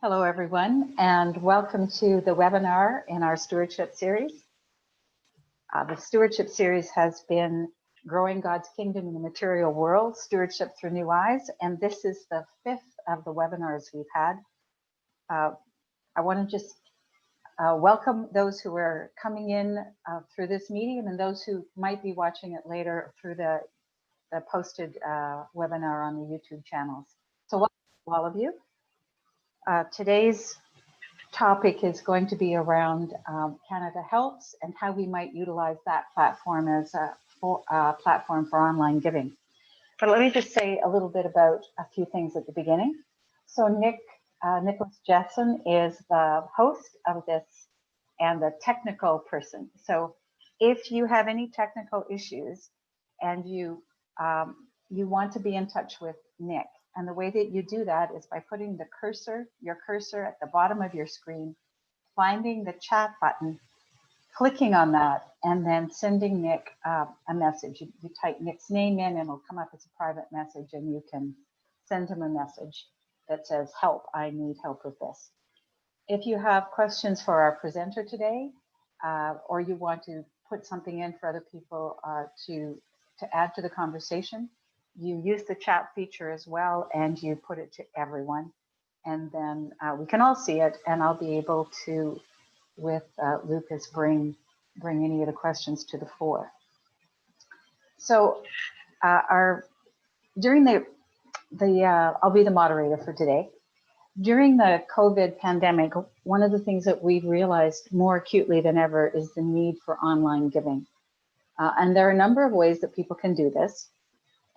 Hello, everyone, and welcome to the webinar in our stewardship series. The stewardship series has been Growing God's Kingdom in the Material World, Stewardship Through New Eyes, and this is the fifth of the webinars we've had. I want to just welcome those who are coming in through this medium and those who might be watching it later through the posted webinar on the YouTube channels. So welcome to all of you. Today's topic is going to be around CanadaHelps and how we might utilize that platform as a platform for online giving. But let me just say a little bit about a few things at the beginning. So Nicholas Jetson is the host of this and the technical person. So if you have any technical issues and you want to be in touch with Nick, and the way that you do that is by putting your cursor at the bottom of your screen, finding the chat button, clicking on that, and then sending Nick a message. You type Nick's name in and it'll come up as a private message, and you can send him a message that says, help, I need help with this. If you have questions for our presenter today, or you want to put something in for other people to add to the conversation, you use the chat feature as well, and you put it to everyone. And then we can all see it, and I'll be able to, with Lucas, bring any of the questions to the fore. So I'll be the moderator for today. During the COVID pandemic, one of the things that we've realized more acutely than ever is the need for online giving. And there are a number of ways that people can do this.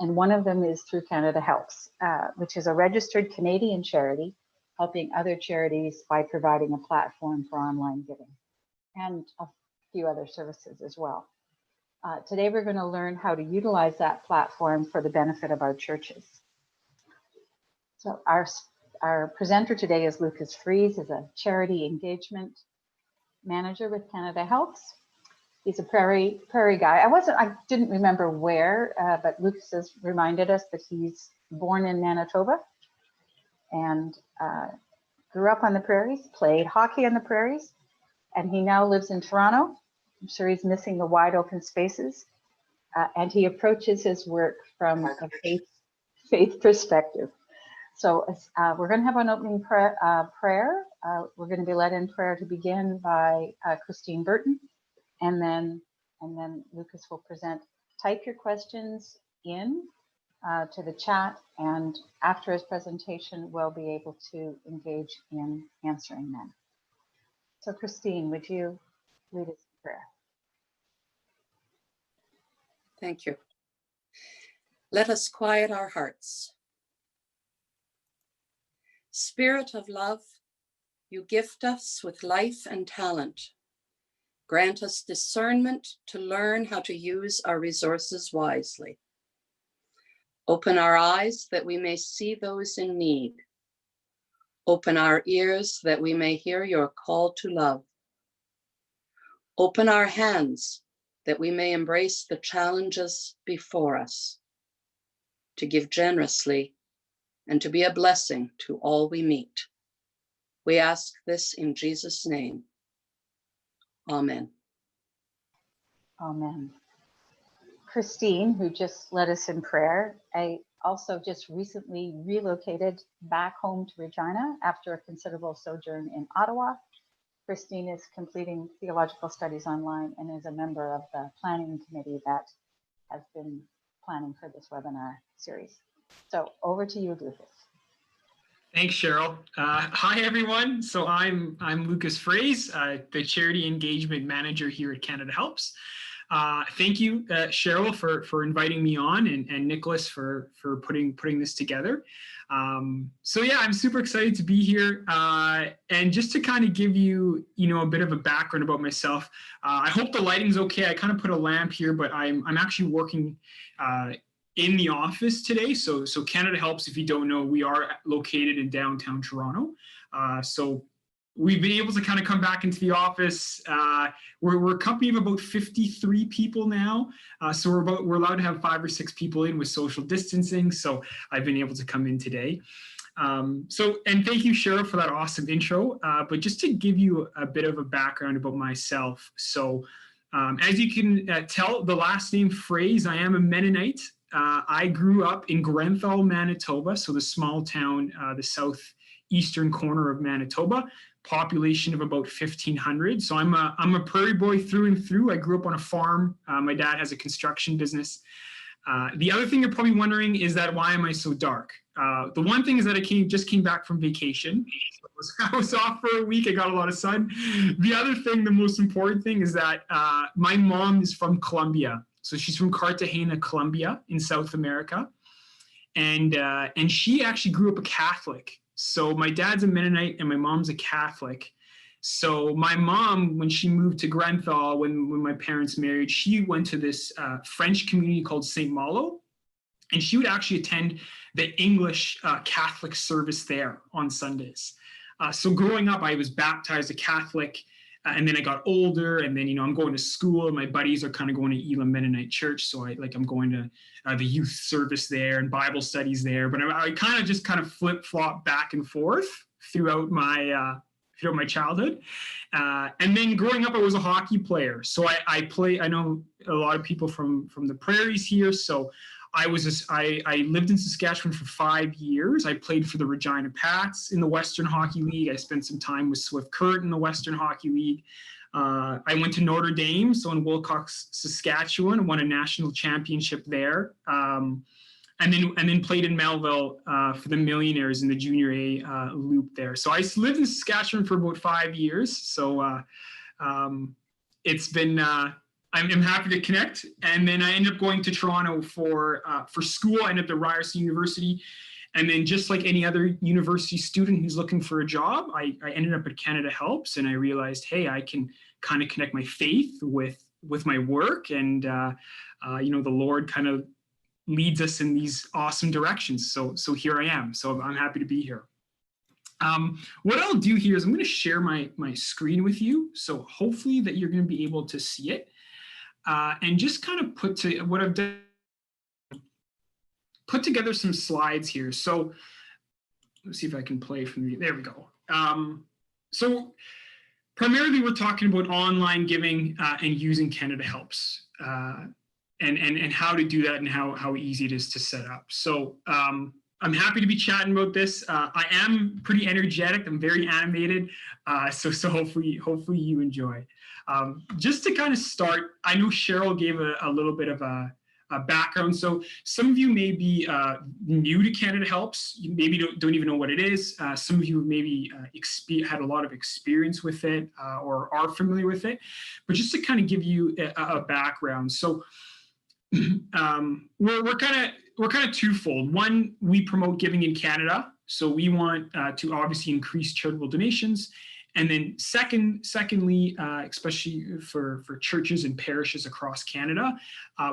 And one of them is through CanadaHelps, which is a registered Canadian charity helping other charities by providing a platform for online giving and a few other services as well. Today, we're going to learn how to utilize that platform for the benefit of our churches. So our presenter today is Lucas Froese, is a charity engagement manager with CanadaHelps. He's a prairie guy. I didn't remember where, but Lucas has reminded us that he's born in Manitoba and grew up on the prairies, played hockey on the prairies, and he now lives in Toronto. I'm sure he's missing the wide open spaces, and he approaches his work from a faith perspective. So we're going to have an opening prayer. We're going to be led in prayer to begin by Christine Burton. And then Lucas will present. Type your questions in to the chat, and after his presentation, we'll be able to engage in answering them. So Christine, would you lead us in prayer? Thank you. Let us quiet our hearts. Spirit of love, you gift us with life and talent. Grant us discernment to learn how to use our resources wisely. Open our eyes that we may see those in need. Open our ears that we may hear your call to love. Open our hands that we may embrace the challenges before us, to give generously and to be a blessing to all we meet. We ask this in Jesus' name. Amen. Amen. Christine, who just led us in prayer, I also just recently relocated back home to Regina after a considerable sojourn in Ottawa. Christine is completing theological studies online and is a member of the planning committee that has been planning for this webinar series. So over to you, Lucas. Thanks, Cheryl. Hi, everyone. So I'm Lucas Froese, the Charity Engagement Manager here at CanadaHelps. Thank you, Cheryl, for inviting me on, and Nicholas for putting this together. So yeah, I'm super excited to be here. And just to kind of give you, a bit of a background about myself. I hope the lighting's okay. I kind of put a lamp here, but I'm actually working in the office today. So CanadaHelps, if you don't know, we are located in downtown Toronto. So we've been able to kind of come back into the office. We're a company of about 53 people now. So we're allowed to have 5 or 6 people in with social distancing. So I've been able to come in today. And thank you, Cheryl, for that awesome intro. But just to give you a bit of a background about myself. So as you can tell, the last name Froese, I am a Mennonite. I grew up in Grenfell, Manitoba, so the small town, the southeastern corner of Manitoba, population of about 1,500. So I'm a prairie boy through and through. I grew up on a farm. My dad has a construction business. The other thing you're probably wondering is that why am I so dark? The one thing is that I just came back from vacation. So I was off for a week. I got a lot of sun. The other thing, the most important thing, is that my mom is from Colombia. So she's from Cartagena, Colombia, in South America, and she actually grew up a Catholic. So my dad's a Mennonite and my mom's a Catholic. So my mom, when she moved to Grenfell, when my parents married, she went to this French community called St. Malo, and she would actually attend the English Catholic service there on Sundays. So growing up, I was baptized a Catholic, and then I got older, and then I'm going to school, and my buddies are kind of going to Elam Mennonite Church, so I'm going to the youth service there and Bible studies there. But I kind of flip-flop back and forth throughout my childhood. And then growing up, I was a hockey player. So I know a lot of people from the prairies here. So I lived in Saskatchewan for 5 years. I played for the Regina Pats in the Western Hockey League. I spent some time with Swift Current in the Western Hockey League. I went to Notre Dame, so in Wilcox, Saskatchewan, won a national championship there. And then played in Melville for the Millionaires in the Junior A loop there. So I lived in Saskatchewan for about 5 years. So it's been, I'm happy to connect. And then I ended up going to Toronto for school. I ended up at Ryerson University. And then just like any other university student who's looking for a job, I ended up at CanadaHelps, and I realized, hey, I can kind of connect my faith with my work. And, the Lord kind of leads us in these awesome directions. So here I am. So I'm happy to be here. What I'll do here is I'm going to share my screen with you. So hopefully that you're going to be able to see it. And just kind of what I've done, put together some slides here. So let's see if I can play from there we go. So primarily we're talking about online giving and using CanadaHelps. And how to do that and how easy it is to set up. So I'm happy to be chatting about this. I am pretty energetic. I'm very animated. So hopefully you enjoy. Just to kind of start, I know Cheryl gave a little bit of a background. So some of you may be new to CanadaHelps. You maybe don't even know what it is. Some of you maybe had a lot of experience with it or are familiar with it. But just to kind of give you a background. So we're kind of twofold. One, we promote giving in Canada, so we want to obviously increase charitable donations, and then secondly, especially for churches and parishes across Canada,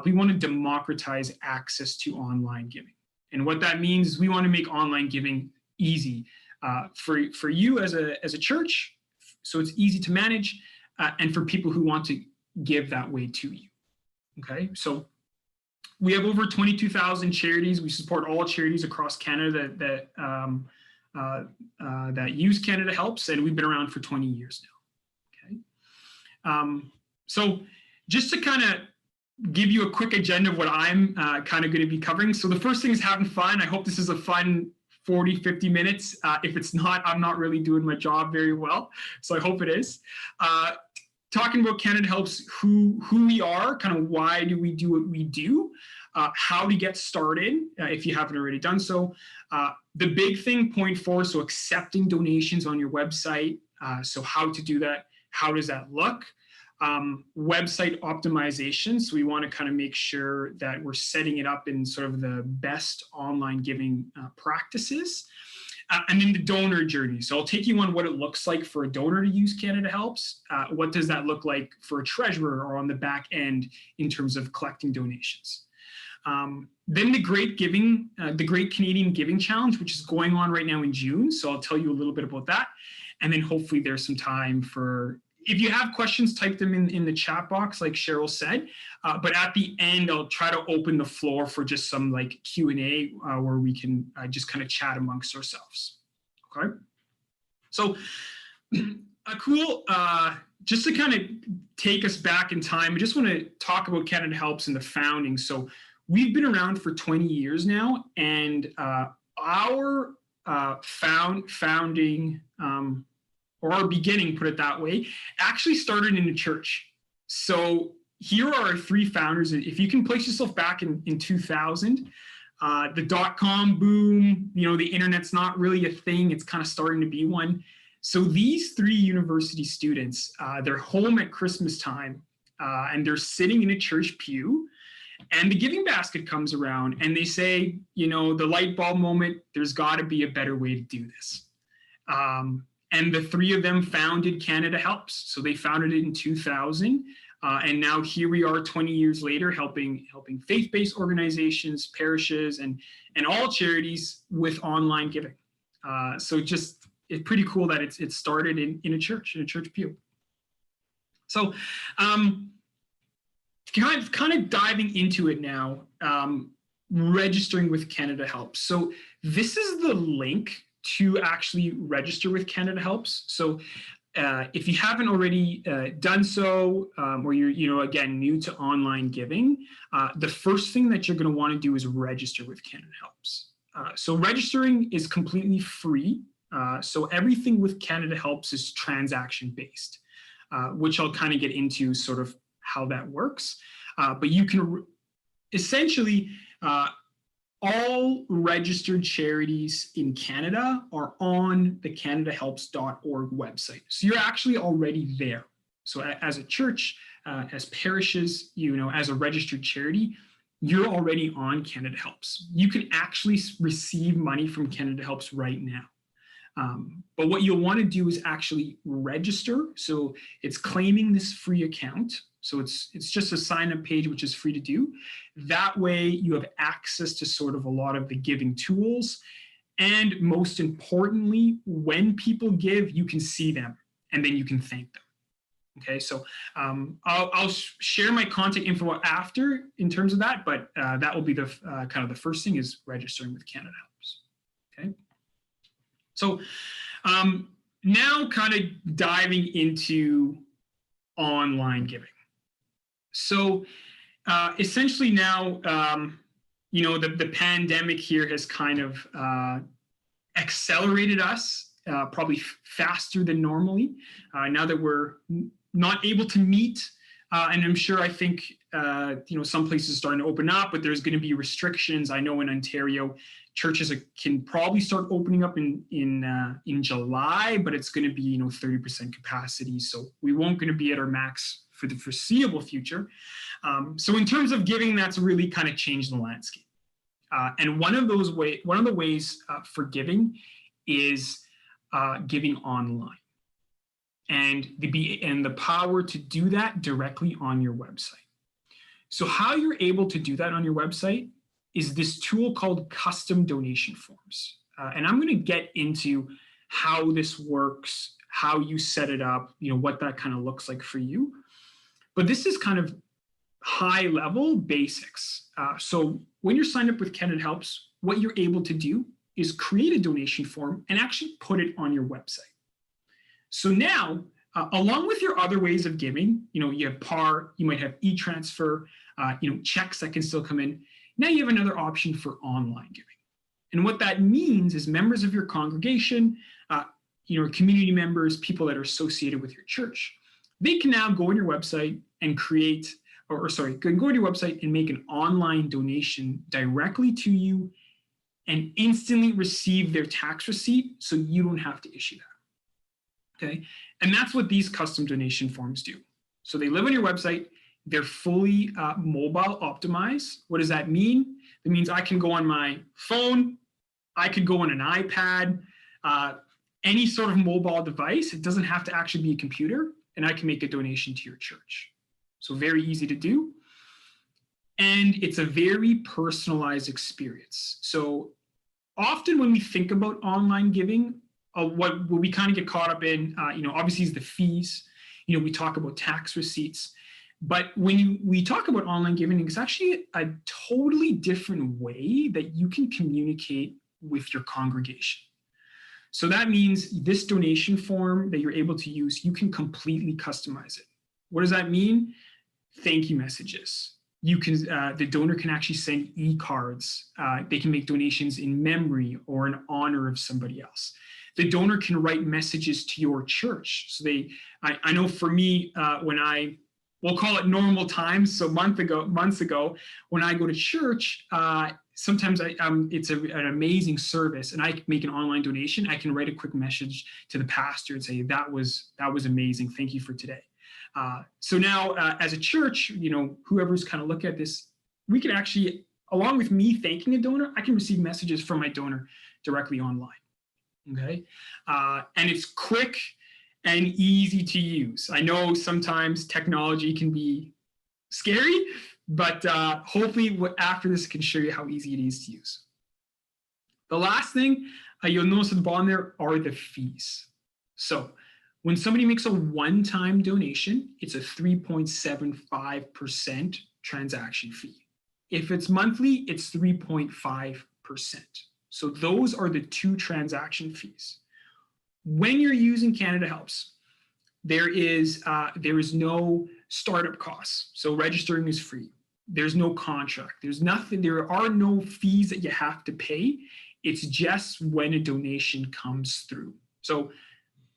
we want to democratize access to online giving. And what that means is we want to make online giving easy for you as a church, so it's easy to manage, and for people who want to give that way to you. Okay, so we have over 22,000 charities. We support all charities across Canada that use CanadaHelps, and we've been around for 20 years now. Okay, so just to kind of give you a quick agenda of what I'm kind of going to be covering. So the first thing is having fun. I hope this is a fun 40, 50 minutes. If it's not, I'm not really doing my job very well. So I hope it is. Talking about CanadaHelps, who we are, kind of why do we do what we do, how to get started if you haven't already done so. The big thing, point 4, so accepting donations on your website. So how to do that, how does that look? Website optimization, so we want to kind of make sure that we're setting it up in sort of the best online giving practices. And then the donor journey. So I'll take you on what it looks like for a donor to use CanadaHelps. What does that look like for a treasurer or on the back end in terms of collecting donations? Then the Great Canadian Giving Challenge, which is going on right now in June. So I'll tell you a little bit about that. And then hopefully there's some time for if you have questions, type them in the chat box, like Cheryl said. But at the end, I'll try to open the floor for just some like Q&A where we can just kind of chat amongst ourselves. Okay. So a cool, just to kind of take us back in time, I just want to talk about Canada Helps and the founding. So we've been around for 20 years now, and our founding, or our beginning, put it that way, actually started in a church. So here are our three founders. If you can place yourself back in 2000, the dot-com boom, the internet's not really a thing. It's kind of starting to be one. So these three university students, they're home at Christmas time, and they're sitting in a church pew, and the giving basket comes around, and they say, the light bulb moment, there's got to be a better way to do this. And the three of them founded Canada Helps. So they founded it in 2000. And now here we are 20 years later, helping faith-based organizations, parishes, and all charities with online giving. So just, it's pretty cool that it started in a church pew. So kind of diving into it now, registering with Canada Helps. So this is the link to actually register with Canada Helps. So if you haven't already done so, or you're again new to online giving, the first thing that you're going to want to do is register with Canada Helps. So registering is completely free. So everything with Canada Helps is transaction based, which I'll kind of get into sort of how that works. But you can essentially, all registered charities in Canada are on the CanadaHelps.org website. So you're actually already there. So as a church, as parishes, as a registered charity, you're already on Canada Helps. You can actually receive money from Canada Helps right now. But what you'll want to do is actually register. So it's claiming this free account. So it's just a sign-up page, which is free to do. That way you have access to sort of a lot of the giving tools. And most importantly, when people give, you can see them and then you can thank them. Okay, so I'll share my contact info after in terms of that, but that will be the kind of the first thing is registering with Canada Helps. Okay. So now kind of diving into online giving. So essentially now, the pandemic here has kind of accelerated us probably faster than normally. Now that we're not able to meet, and I think some places are starting to open up, but there's going to be restrictions. I know in Ontario, churches can probably start opening up in July, but it's going to be 30% capacity. So we won't going to be at our max for the foreseeable future. So in terms of giving, that's really kind of changed the landscape. And one of the ways for giving is giving online, and the power to do that directly on your website. So how you're able to do that on your website is this tool called custom donation forms. And I'm going to get into how this works, how you set it up, what that kind of looks like for you. But this is kind of high level basics. So when you're signed up with Canada Helps, what you're able to do is create a donation form and actually put it on your website. So now, along with your other ways of giving, you have PAR, you might have e-transfer, checks that can still come in. Now you have another option for online giving. And what that means is members of your congregation, community members, people that are associated with your church, they can now go on your website and go to your website and make an online donation directly to you and instantly receive their tax receipt so you don't have to issue that. Okay, and that's what these custom donation forms do. So they live on your website, they're fully mobile optimized. What does that mean? It means I can go on my phone, I could go on an iPad, any sort of mobile device. It doesn't have to actually be a computer, and I can make a donation to your church. So very easy to do. And it's a very personalized experience. So often when we think about online giving, what we kind of get caught up in, obviously is the fees. we talk about tax receipts. But when we talk about online giving, it's actually a totally different way that you can communicate with your congregation. So that means this donation form that you're able to use, you can completely customize it. What does that mean? Thank you messages. You can, the donor can actually send e-cards. They can make donations in memory or in honor of somebody else. The donor can write messages to your church. So I know for me, when we'll call it normal times, so months ago, when I go to church, sometimes it's an amazing service, and I make an online donation. I can write a quick message to the pastor and say, that was amazing. Thank you for today. So now, as a church, whoever's kind of looking at this, we can actually, along with me thanking a donor, I can receive messages from my donor directly online. Okay, and it's quick and easy to use. I know sometimes technology can be scary, but hopefully after this, I can show you how easy it is to use. The last thing you'll notice at the bottom there are the fees. So when somebody makes a one-time donation, it's a 3.75% transaction fee. If it's monthly, it's 3.5%. So those are the two transaction fees. When you're using CanadaHelps, there is no startup costs. So registering is free. There's no contract. There's nothing. There are no fees that you have to pay. It's just when a donation comes through. So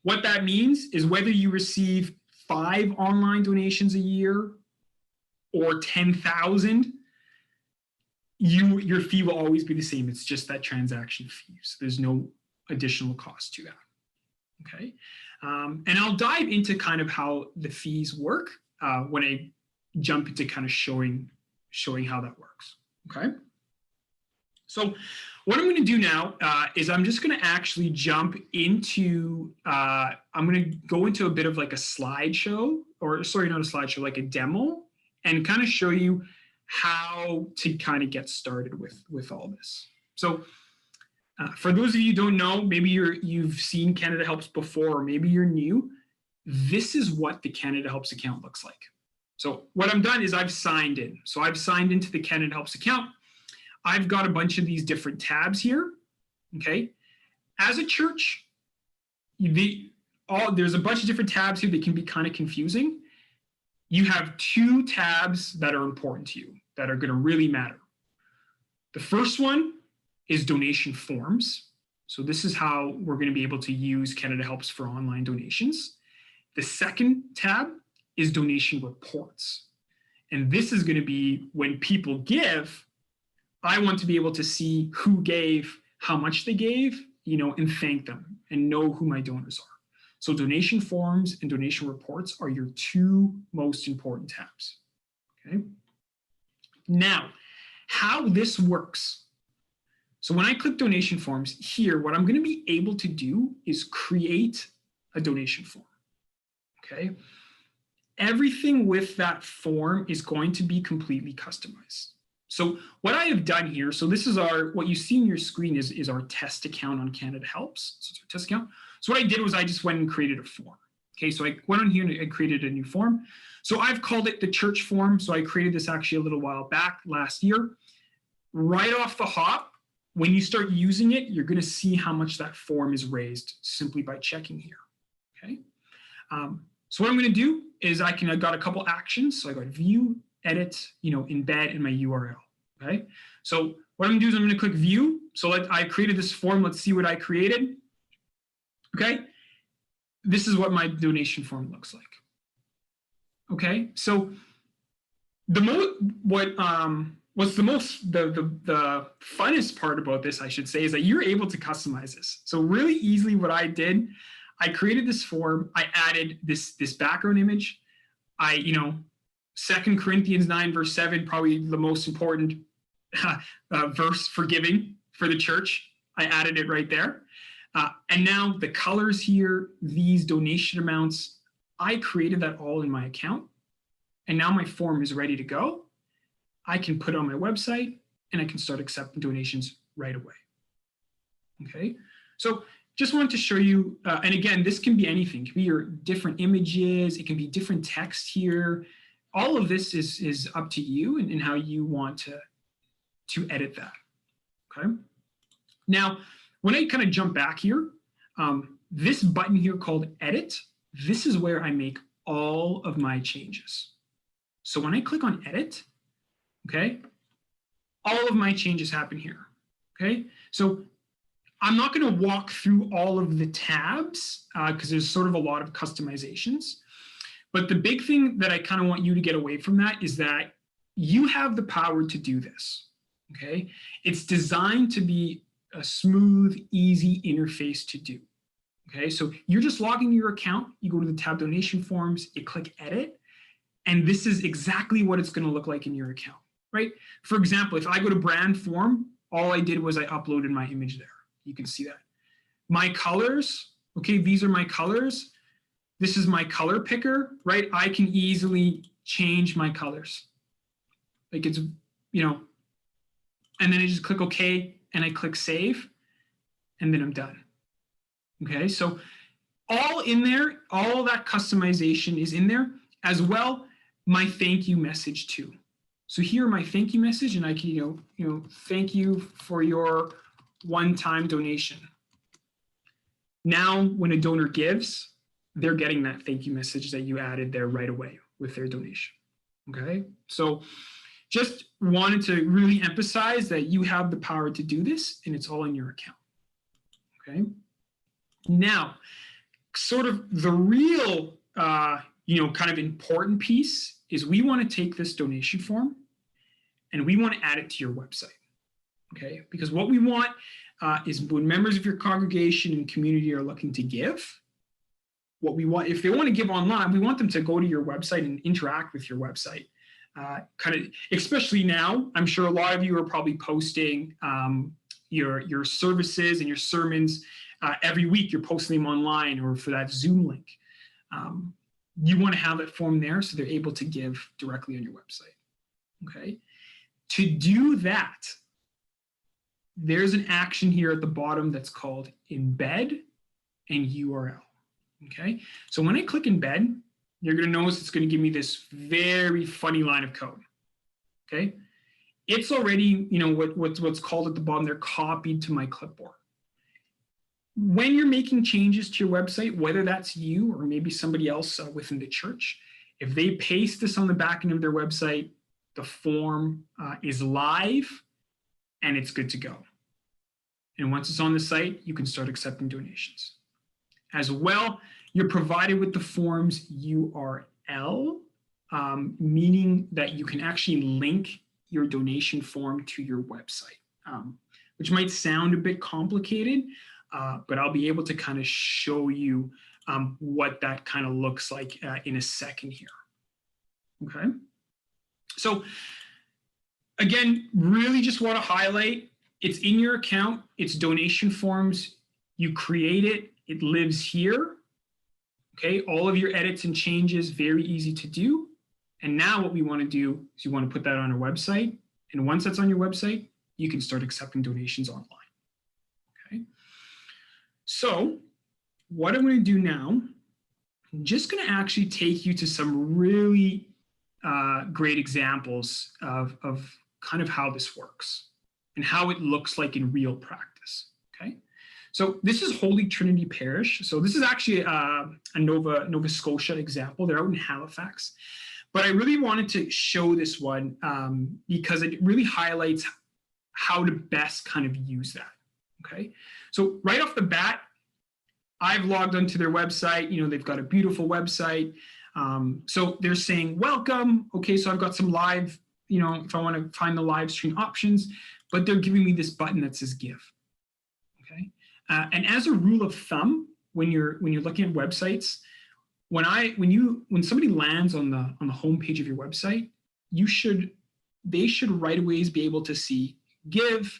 what that means is whether you receive 5 online donations a year or 10,000, your fee will always be the same. It's just that transaction fee. So there's no additional cost to that. Okay, and I'll dive into kind of how the fees work when I jump into kind of showing how that works. Okay, so what I'm going to do now is I'm just going to actually jump into, I'm going to go into a bit of like a slideshow, or sorry, not a slideshow, like a demo, and kind of show you how to kind of get started with all this. So for those of you who don't know, maybe you've seen CanadaHelps before, or maybe you're new, this is what the CanadaHelps account looks like. So what I've done is I've signed in. So I've signed into the CanadaHelps account. I've got a bunch of these different tabs here, okay? As a church, there's a bunch of different tabs here that can be kind of confusing. You have 2 tabs that are important to you, that are going to really matter. The first one is donation forms. So this is how we're going to be able to use CanadaHelps for online donations. The second tab is donation reports. And this is going to be when people give, I want to be able to see who gave, how much they gave, and thank them and know who my donors are. So donation forms and donation reports are your 2 most important tabs. Okay. Now, how this works. So when I click donation forms here, what I'm going to be able to do is create a donation form. Okay. Everything with that form is going to be completely customized. So what I have done here, so this is what you see on your screen is our test account on CanadaHelps. So it's our test account. So what I did was I just went and created a form. Okay, so I went on here and I created a new form. So I've called it the church form. So I created this actually a little while back last year. Right off the hop, when you start using it, you're going to see how much that form is raised simply by checking here. Okay. So what I'm going to do is I've got a couple actions. So I got view, edit, embed in my URL. Okay. So what I'm going to do is I'm going to click view. So I created this form. Let's see what I created. Okay. This is what my donation form looks like. Okay. So what's the funnest part about this, I should say, is that you're able to customize this. So really easily what I did, I created this form. I added this background image. 2 Corinthians 9 verse 7, probably the most important verse for giving for the church. I added it right there. And now the colors here, these donation amounts, I created that all in my account. And now my form is ready to go. I can put it on my website and I can start accepting donations right away. Okay. So just wanted to show you, and again, this can be anything. It can be your different images. It can be different text here. All of this is up to you and how you want to edit that, okay? Now, when I kind of jump back here, this button here called Edit, this is where I make all of my changes. So when I click on Edit, okay, all of my changes happen here, okay? So I'm not going to walk through all of the tabs because there's sort of a lot of customizations. But the big thing that I kind of want you to get away from that is that you have the power to do this, okay? It's designed to be a smooth, easy interface to do, okay? So you're just logging your account, you go to the tab Donation Forms, you click Edit, and this is exactly what it's going to look like in your account, right? For example, if I go to Brand Form, all I did was I uploaded my image there. You can see that. My colors, okay, these are my colors. This is my color picker, right? I can easily change my colors. Like it's, you know, and then I just click OK and I click Save and then I'm done. Okay, so all in there, all that customization is in there, as well my thank you message too. So here my thank you message, and I can, you know, thank you for your one-time donation. Now, when a donor gives, they're getting that thank you message that you added there right away with their donation, okay? So just wanted to really emphasize that you have the power to do this and it's all in your account, okay? Now, sort of the real, you know, kind of important piece is we want to take this donation form and we want to add it to your website, okay? Because what we want is when members of your congregation and community are looking to give, what we want, if they want to give online, we want them to go to your website and interact with your website. Kind of, especially now, I'm sure a lot of you are probably posting your services and your sermons every week. You're posting them online or for that Zoom link. You want to have that form there so they're able to give directly on your website. Okay. To do that, there's an action here at the bottom that's called Embed and URL. Okay, so when I click Embed, you're going to notice it's going to give me this very funny line of code. Okay, it's already, you know, what's called at the bottom, they're copied to my clipboard. When you're making changes to your website, whether that's you or maybe somebody else within the church, if they paste this on the back end of their website, the form is live and it's good to go. And once it's on the site, you can start accepting donations. As well, you're provided with the form's URL, meaning that you can actually link your donation form to your website, which might sound a bit complicated, but I'll be able to kind of show you what that kind of looks like in a second here. Okay. So again, really just want to highlight, it's in your account, it's donation forms, you create it, it lives here, okay? All of your edits and changes, very easy to do. And now what we want to do is you want to put that on our website. And once that's on your website, you can start accepting donations online, okay? So what I'm going to do now, I'm just going to actually take you to some really great examples of kind of how this works and how it looks like in real practice, okay? So this is Holy Trinity Parish. So this is actually a Nova Scotia example. They're out in Halifax. But I really wanted to show this one because it really highlights how to best kind of use that, okay? So right off the bat, I've logged onto their website. You know, they've got a beautiful website. So they're saying, welcome. Okay, so I've got some live, you know, if I want to find the live stream options, but they're giving me this button that says give, okay? And as a rule of thumb, when you're looking at websites, when somebody lands on the homepage of your website, they should right away be able to see give,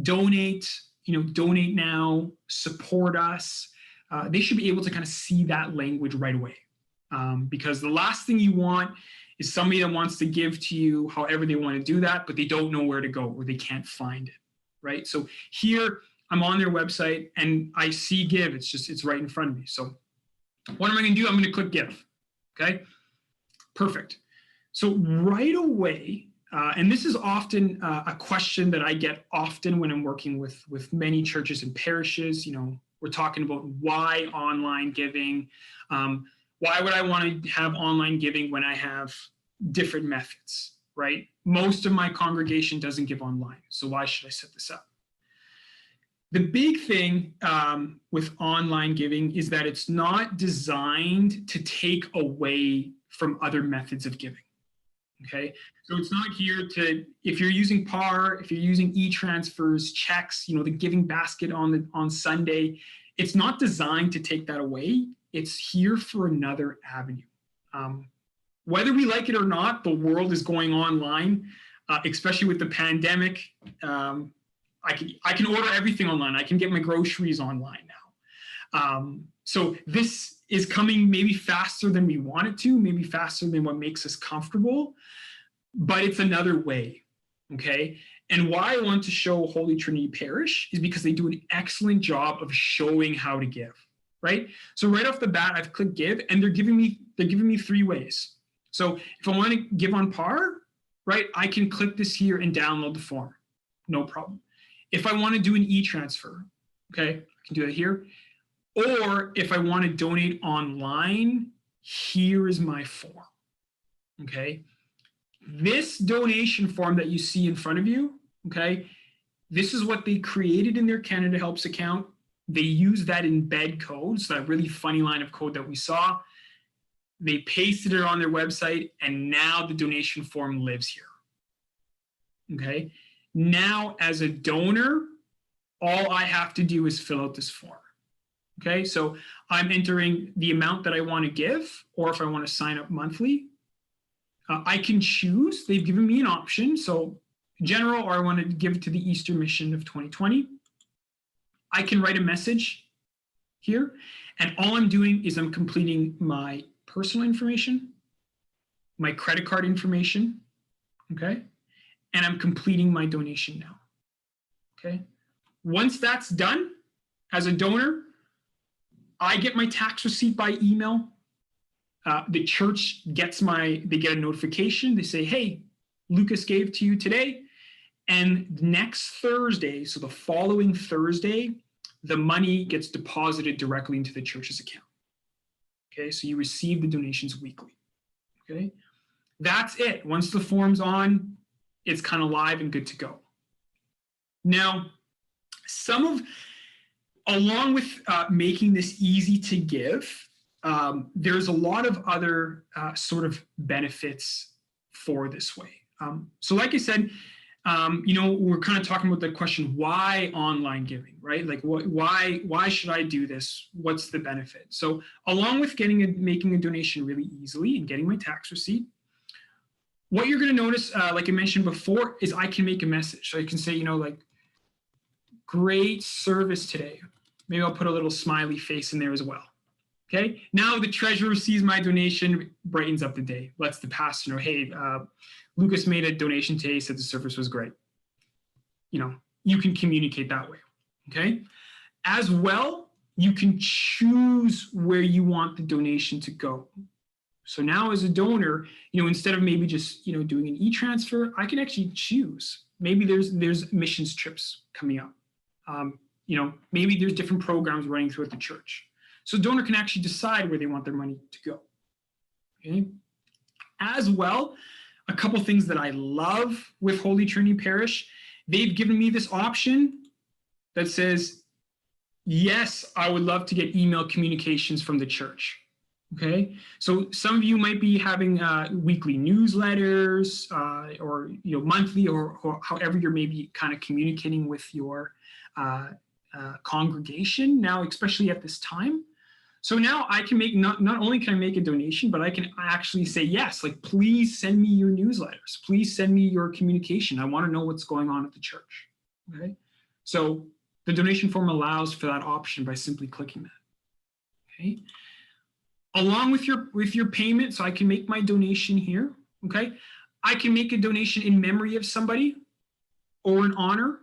donate, you know, donate now, support us. They should be able to kind of see that language right away, because the last thing you want is somebody that wants to give to you however they want to do that, but they don't know where to go or they can't find it, right? So here, I'm on their website and I see give. It's right in front of me. So what am I going to do? I'm going to click give. Okay, perfect. So right away, and this is often a question that I get often when I'm working with many churches and parishes. We're talking about why online giving. Why would I want to have online giving when I have different methods, right? Most of my congregation doesn't give online, so why should I set this up? The big thing with online giving is that it's not designed to take away from other methods of giving. Okay, so it's not here to, if you're using PAR, if you're using e-transfers, checks, the giving basket on Sunday, it's not designed to take that away. It's here for another avenue. Whether we like it or not, the world is going online, especially with the pandemic. I can order everything online. I can get my groceries online now. So this is coming maybe faster than we want it to, maybe faster than what makes us comfortable, but it's another way, okay? And why I want to show Holy Trinity Parish is because they do an excellent job of showing how to give, right? So right off the bat, I've clicked give, and they're giving me 3 ways. So if I want to give on PAR, right, I can click this here and download the form, no problem. If I want to do an e-transfer, okay, I can do that here. Or if I want to donate online, here is my form, okay? This donation form that you see in front of you, okay, this is what they created in their CanadaHelps account. They use that embed code, so that really funny line of code that we saw. They pasted it on their website, and now the donation form lives here, okay? Now, as a donor, all I have to do is fill out this form. Okay, so I'm entering the amount that I want to give, or if I want to sign up monthly. I can choose. They've given me an option. So general, or I want to give it to the Easter Mission of 2020. I can write a message here. And all I'm doing is I'm completing my personal information, my credit card information, okay? And I'm completing my donation now, okay? Once that's done, as a donor, I get my tax receipt by email. The church gets they get a notification. They say, hey, Lucas gave to you today. And next Thursday, so the following Thursday, the money gets deposited directly into the church's account. Okay, so you receive the donations weekly. Okay, that's it. Once the form's on, it's kind of live and good to go. Now, along with making this easy to give, there's a lot of other sort of benefits for this way. So like I said, we're kind of talking about the question, why online giving, right? Like why should I do this? What's the benefit? So along with making a donation really easily and getting my tax receipt, what you're going to notice, like I mentioned before, is I can make a message. So I can say, like, great service today. Maybe I'll put a little smiley face in there as well. Okay, now the treasurer sees my donation, brightens up the day, lets the pastor know, hey, Lucas made a donation today, said the service was great. You can communicate that way, okay? As well, you can choose where you want the donation to go. So now as a donor, instead of maybe just, doing an e-transfer, I can actually choose. Maybe there's missions trips coming up. Maybe there's different programs running throughout the church. So donor can actually decide where they want their money to go. Okay. As well, a couple things that I love with Holy Trinity Parish, they've given me this option that says, yes, I would love to get email communications from the church. Okay, so some of you might be having weekly newsletters or monthly or however you're maybe kind of communicating with your congregation now, especially at this time. So now I can make, not only can I make a donation, but I can actually say, yes, like, please send me your newsletters. Please send me your communication. I want to know what's going on at the church. Okay, so the donation form allows for that option by simply clicking that. Okay. Along with your payment, so I can make my donation here, okay? I can make a donation in memory of somebody or in honor,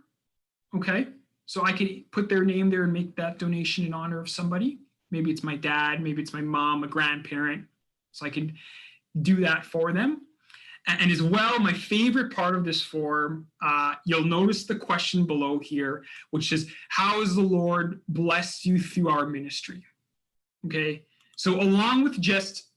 okay? So I can put their name there and make that donation in honor of somebody. Maybe it's my dad, maybe it's my mom, a grandparent. So I can do that for them. And as well, my favorite part of this form, you'll notice the question below here, which is, how has the Lord blessed you through our ministry? Okay, so along with just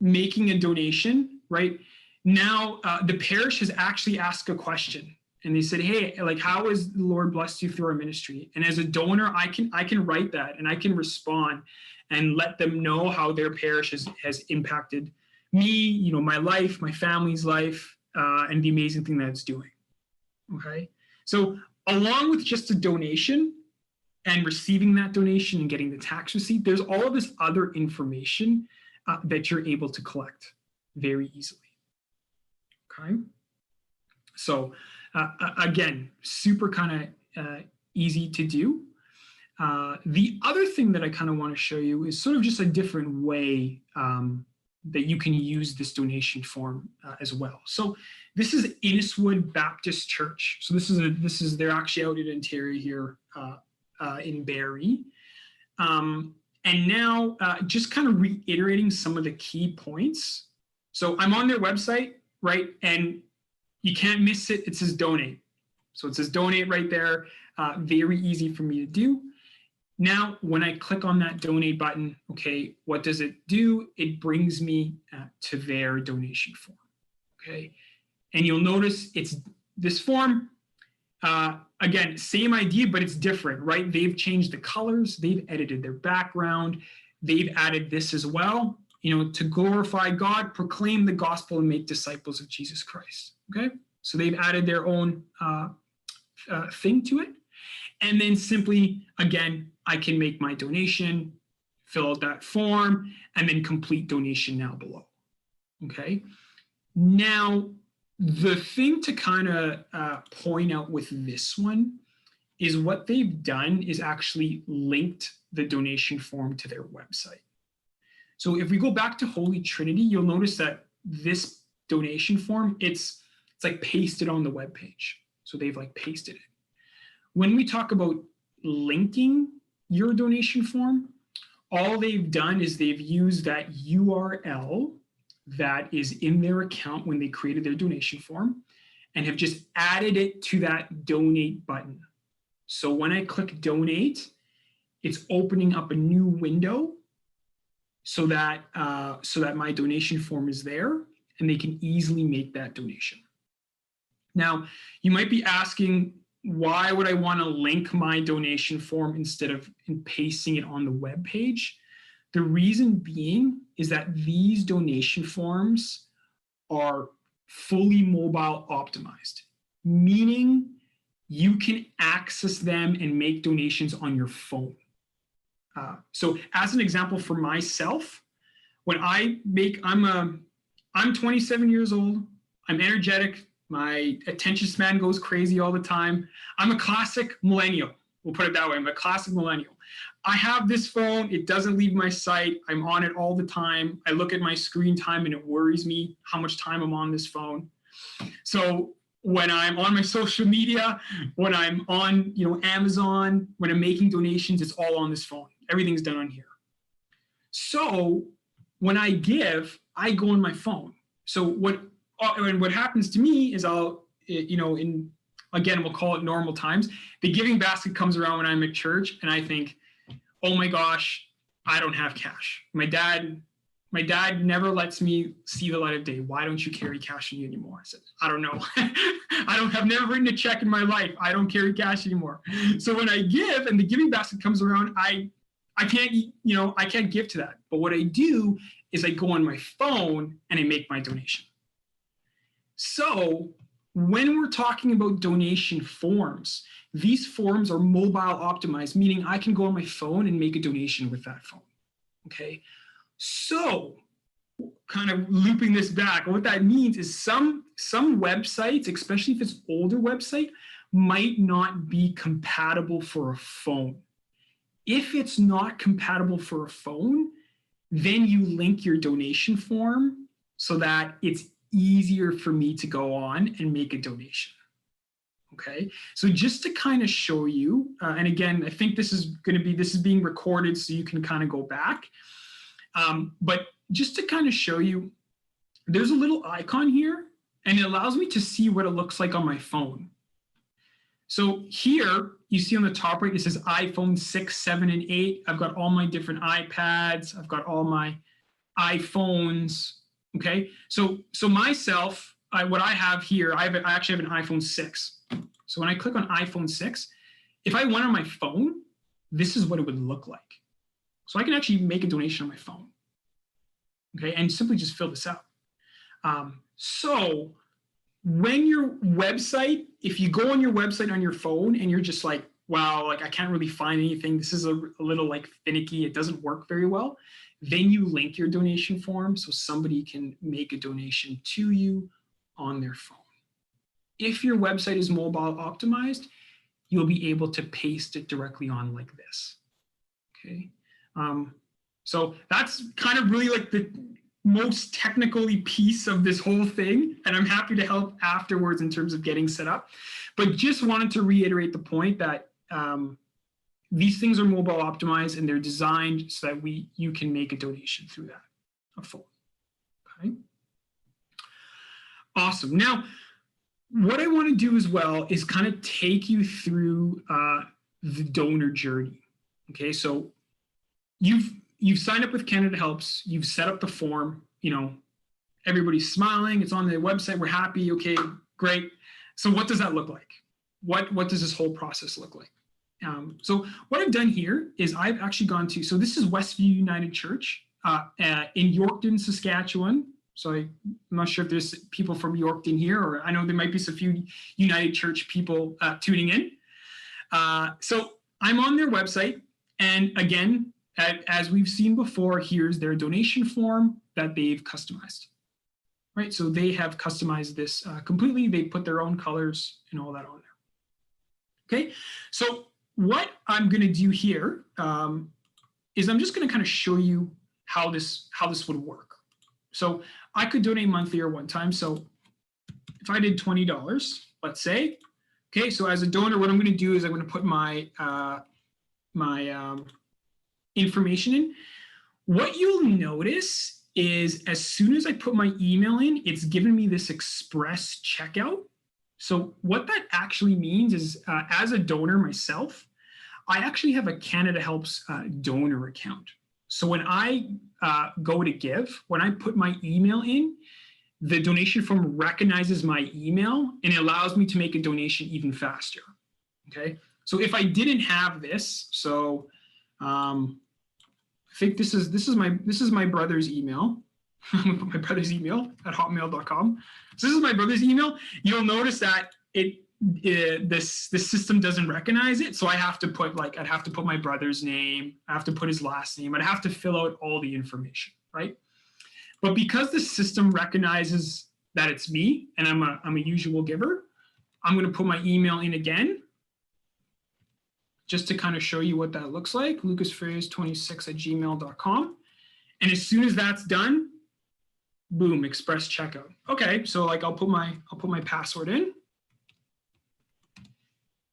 making a donation, right, now the parish has actually asked a question. And they said, hey, like, how has the Lord blessed you through our ministry? And as a donor, I can write that and I can respond and let them know how their parish has impacted me, you know, my life, my family's life, and the amazing thing that it's doing. Okay. So along with just a donation and receiving that donation and getting the tax receipt, there's all of this other information that you're able to collect very easily. Okay. So again, super kind of easy to do. The other thing that I kind of want to show you is sort of just a different way that you can use this donation form as well. So this is Inniswood Baptist Church. So this is they're actually out in Ontario here in Barrie. And now just kind of reiterating some of the key points. So I'm on their website, right? And you can't miss it. It says donate. So it says donate right there. Very easy for me to do. Now, when I click on that donate button, okay, what does it do? It brings me to their donation form, okay? And you'll notice it's this form, again, same idea, but it's different, right? They've changed the colors, they've edited their background, they've added this as well, you know, to glorify God, proclaim the gospel, and make disciples of Jesus Christ, okay? So they've added their own thing to it. And then simply, again, I can make my donation, fill out that form, and then complete donation now below, okay? Now, the thing to kind of point out with this one is what they've done is actually linked the donation form to their website. So if we go back to Holy Trinity, you'll notice that this donation form, it's like pasted on the webpage. So they've like pasted it. When we talk about linking your donation form, all they've done is they've used that URL that is in their account when they created their donation form and have just added it to that donate button. So when I click donate, it's opening up a new window so that my donation form is there and they can easily make that donation. Now, you might be asking, why would I want to link my donation form instead of pasting it on the web page? The reason being is that these donation forms are fully mobile optimized, meaning you can access them and make donations on your phone. So as an example for myself, when I'm 27 years old, I'm energetic, my attention span goes crazy all the time. I'm a classic millennial. We'll put it that way. I'm a classic millennial. I have this phone. It doesn't leave my sight. I'm on it all the time. I look at my screen time and it worries me how much time I'm on this phone. So when I'm on my social media, when I'm on, Amazon, when I'm making donations, it's all on this phone. Everything's done on here. So when I give, I go on my phone. So what happens to me is I'll, again, we'll call it normal times. The giving basket comes around when I'm at church and I think, oh my gosh, I don't have cash. My dad never lets me see the light of day. Why don't you carry cash on you anymore? I said, I don't know. I've never written a check in my life. I don't carry cash anymore. So when I give and the giving basket comes around, I can't give to that. But what I do is I go on my phone and I make my donation. So when we're talking about donation forms, these forms are mobile optimized, meaning I can go on my phone and make a donation with that phone, okay? So kind of looping this back, what that means is some websites, especially if it's older website, might not be compatible for a phone. If it's not compatible for a phone, then you link your donation form so that it's easier for me to go on and make a donation. Okay, so just to kind of show you, and again, I think this is being recorded so you can kind of go back. But just to kind of show you, there's a little icon here, and it allows me to see what it looks like on my phone. So here, you see on the top right, it says iPhone 6, 7, and 8. I've got all my different iPads. I've got all my iPhones. Okay, so myself, what I have here, I actually have an iPhone 6. So when I click on iPhone 6, if I went on my phone, this is what it would look like. So I can actually make a donation on my phone. Okay, and simply just fill this out. So when your website, if you go on your website on your phone and you're just like, wow, like I can't really find anything, this is a little like finicky, it doesn't work very well, then you link your donation form so somebody can make a donation to you on their phone. If your website is mobile optimized, you'll be able to paste it directly on like this. Okay, so that's kind of really like the most technically piece of this whole thing, and I'm happy to help afterwards in terms of getting set up. But just wanted to reiterate the point that these things are mobile optimized and they're designed so that you can make a donation through that, a phone. Okay. Awesome. Now, what I want to do as well is kind of take you through the donor journey. Okay, so you've signed up with CanadaHelps, you've set up the form, you know, everybody's smiling, it's on the website, we're happy, okay, great. So what does that look like? What does this whole process look like? So what I've done here is I've actually gone to, so this is Westview United Church in Yorkton, Saskatchewan. So I'm not sure if there's people from Yorkton here, or I know there might be some few United Church people tuning in. So I'm on their website, and again, as we've seen before, here's their donation form that they've customized. Right, so they have customized this completely. They put their own colors and all that on there. Okay, so what I'm going to do here is I'm just going to kind of show you how this would work. So I could donate monthly or one time. So if I did $20, let's say, okay, so as a donor, what I'm going to do is I'm going to put my information in. What you'll notice is as soon as I put my email in, it's given me this express checkout. So what that actually means is as a donor myself, I actually have a CanadaHelps donor account. So when I go to give, when I put my email in, the donation form recognizes my email and it allows me to make a donation even faster. Okay, so if I didn't have this, so I think this is my brother's email. My brother's email at hotmail.com. So this is my brother's email. You'll notice that this system doesn't recognize it. So I have to put I'd have to put my brother's name. I have to put his last name. I'd have to fill out all the information, right? But because the system recognizes that it's me and I'm a usual giver, I'm going to put my email in again, just to kind of show you what that looks like. lucasfreyes26@gmail.com. And as soon as that's done, boom, express checkout. Okay, so I'll put my password in.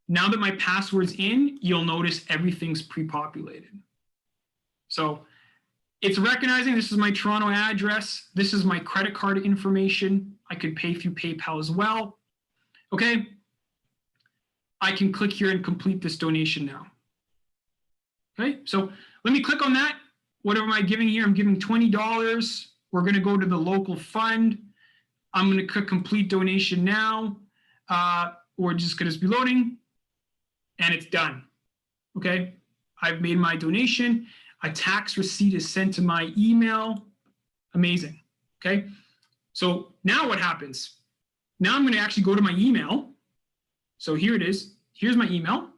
Now that my password's in, you'll notice everything's pre-populated. So it's recognizing this is my Toronto address. This is my credit card information. I could pay through PayPal as well. Okay, I can click here and complete this donation now. Okay, so let me click on that. Whatever am I giving here? I'm giving $20. We're going to go to the local fund. I'm going to click complete donation now. We're just going to be loading. And it's done. Okay, I've made my donation. A tax receipt is sent to my email. Amazing. Okay, so now what happens? Now I'm going to actually go to my email. So here it is. Here's my email.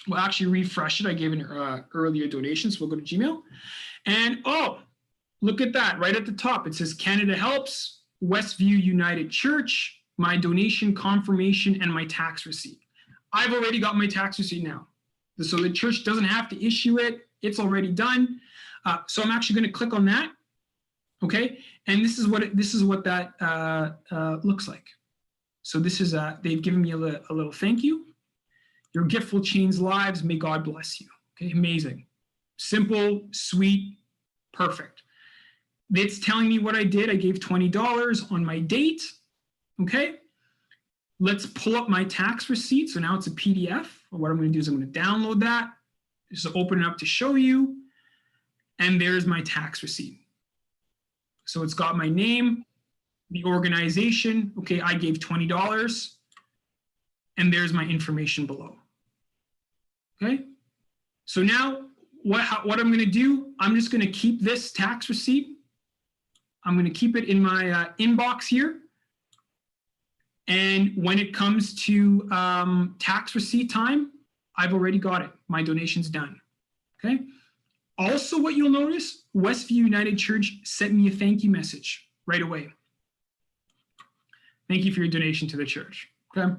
We'll actually refresh it. I gave an earlier donation, so we'll go to Gmail. And oh, look at that. Right at the top, it says CanadaHelps, Westview United Church, my donation confirmation, and my tax receipt. I've already got my tax receipt now. So the church doesn't have to issue it. It's already done. So I'm actually going to click on that. Okay, and this is what that looks like. So this is they've given me a little thank you. Your gift will change lives. May God bless you. Okay, amazing. Simple, sweet, perfect. It's telling me what I did. I gave $20 on my date. Okay. Let's pull up my tax receipt. So now it's a PDF. What I'm going to do is I'm going to download that. Just open it up to show you. And there's my tax receipt. So it's got my name, the organization. Okay, I gave $20. And there's my information below. Okay. So now what I'm going to do, I'm just going to keep this tax receipt. I'm going to keep it in my inbox here. And when it comes to tax receipt time, I've already got it. My donation's done. Okay. Also, what you'll notice, Westview United Church sent me a thank you message right away. Thank you for your donation to the church. Okay.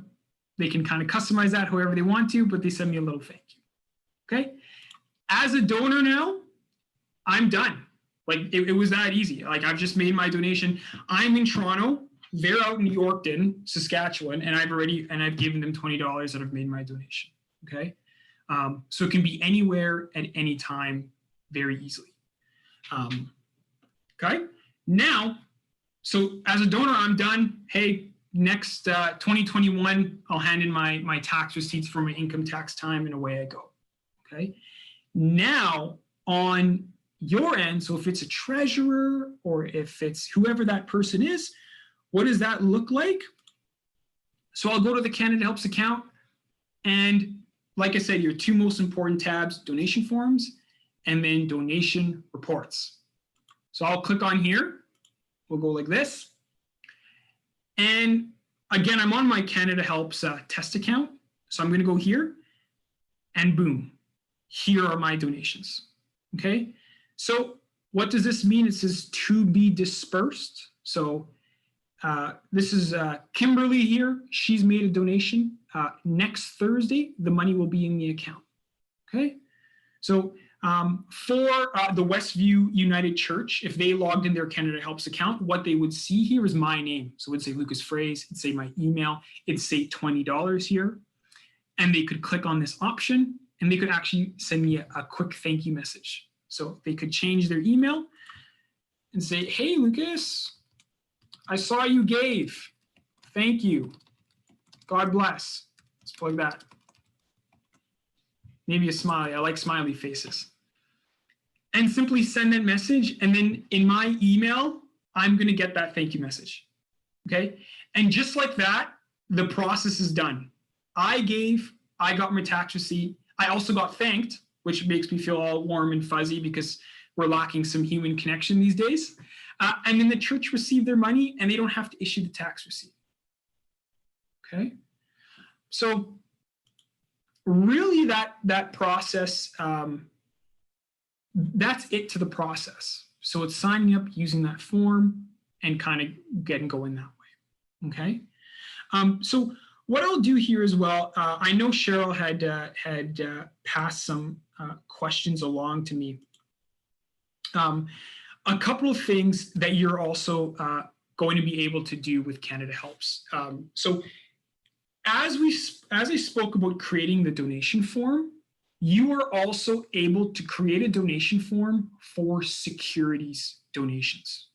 They can kind of customize that however they want to, but they send me a little thank you. Okay. As a donor now, I'm done. Like it was that easy. Like I've just made my donation. I'm in Toronto. They're out in Yorkton, Saskatchewan, and I've given them $20 that I've made my donation. Okay. So it can be anywhere at any time very easily. Okay. Now, so as a donor, I'm done. Hey, next 2021, I'll hand in my tax receipts for my income tax time and away I go. Okay. Now on your end, so if it's a treasurer or if it's whoever that person is, what does that look like? So I'll go to the CanadaHelps account, and like I said, your two most important tabs, donation forms and then donation reports. So I'll click on here. We'll go like this. And again, I'm on my CanadaHelps test account. So I'm going to go here and boom, here are my donations. Okay. So what does this mean? It says to be dispersed. So this is Kimberly here. She's made a donation. Next Thursday, the money will be in the account. Okay. So for the Westview United Church, if they logged in their CanadaHelps account, what they would see here is my name. So it would say Lucas Froese, it'd say my email, it'd say $20 here. And they could click on this option and they could actually send me a quick thank you message. So they could change their email and say, hey, Lucas, I saw you gave. Thank you. God bless. Let's plug that. Maybe a smiley. I like smiley faces. And simply send that message. And then in my email, I'm going to get that thank you message. Okay. And just like that, the process is done. I got my tax receipt. I also got thanked, which makes me feel all warm and fuzzy because we're lacking some human connection these days. And then the church received their money and they don't have to issue the tax receipt. Okay. So really that process, that's it to the process. So it's signing up, using that form and kind of getting going that way. Okay. So what I'll do here as well, I know Cheryl had passed some questions along to me. A couple of things that you're also going to be able to do with CanadaHelps. So as I spoke about creating the donation form, you are also able to create a donation form for securities donations.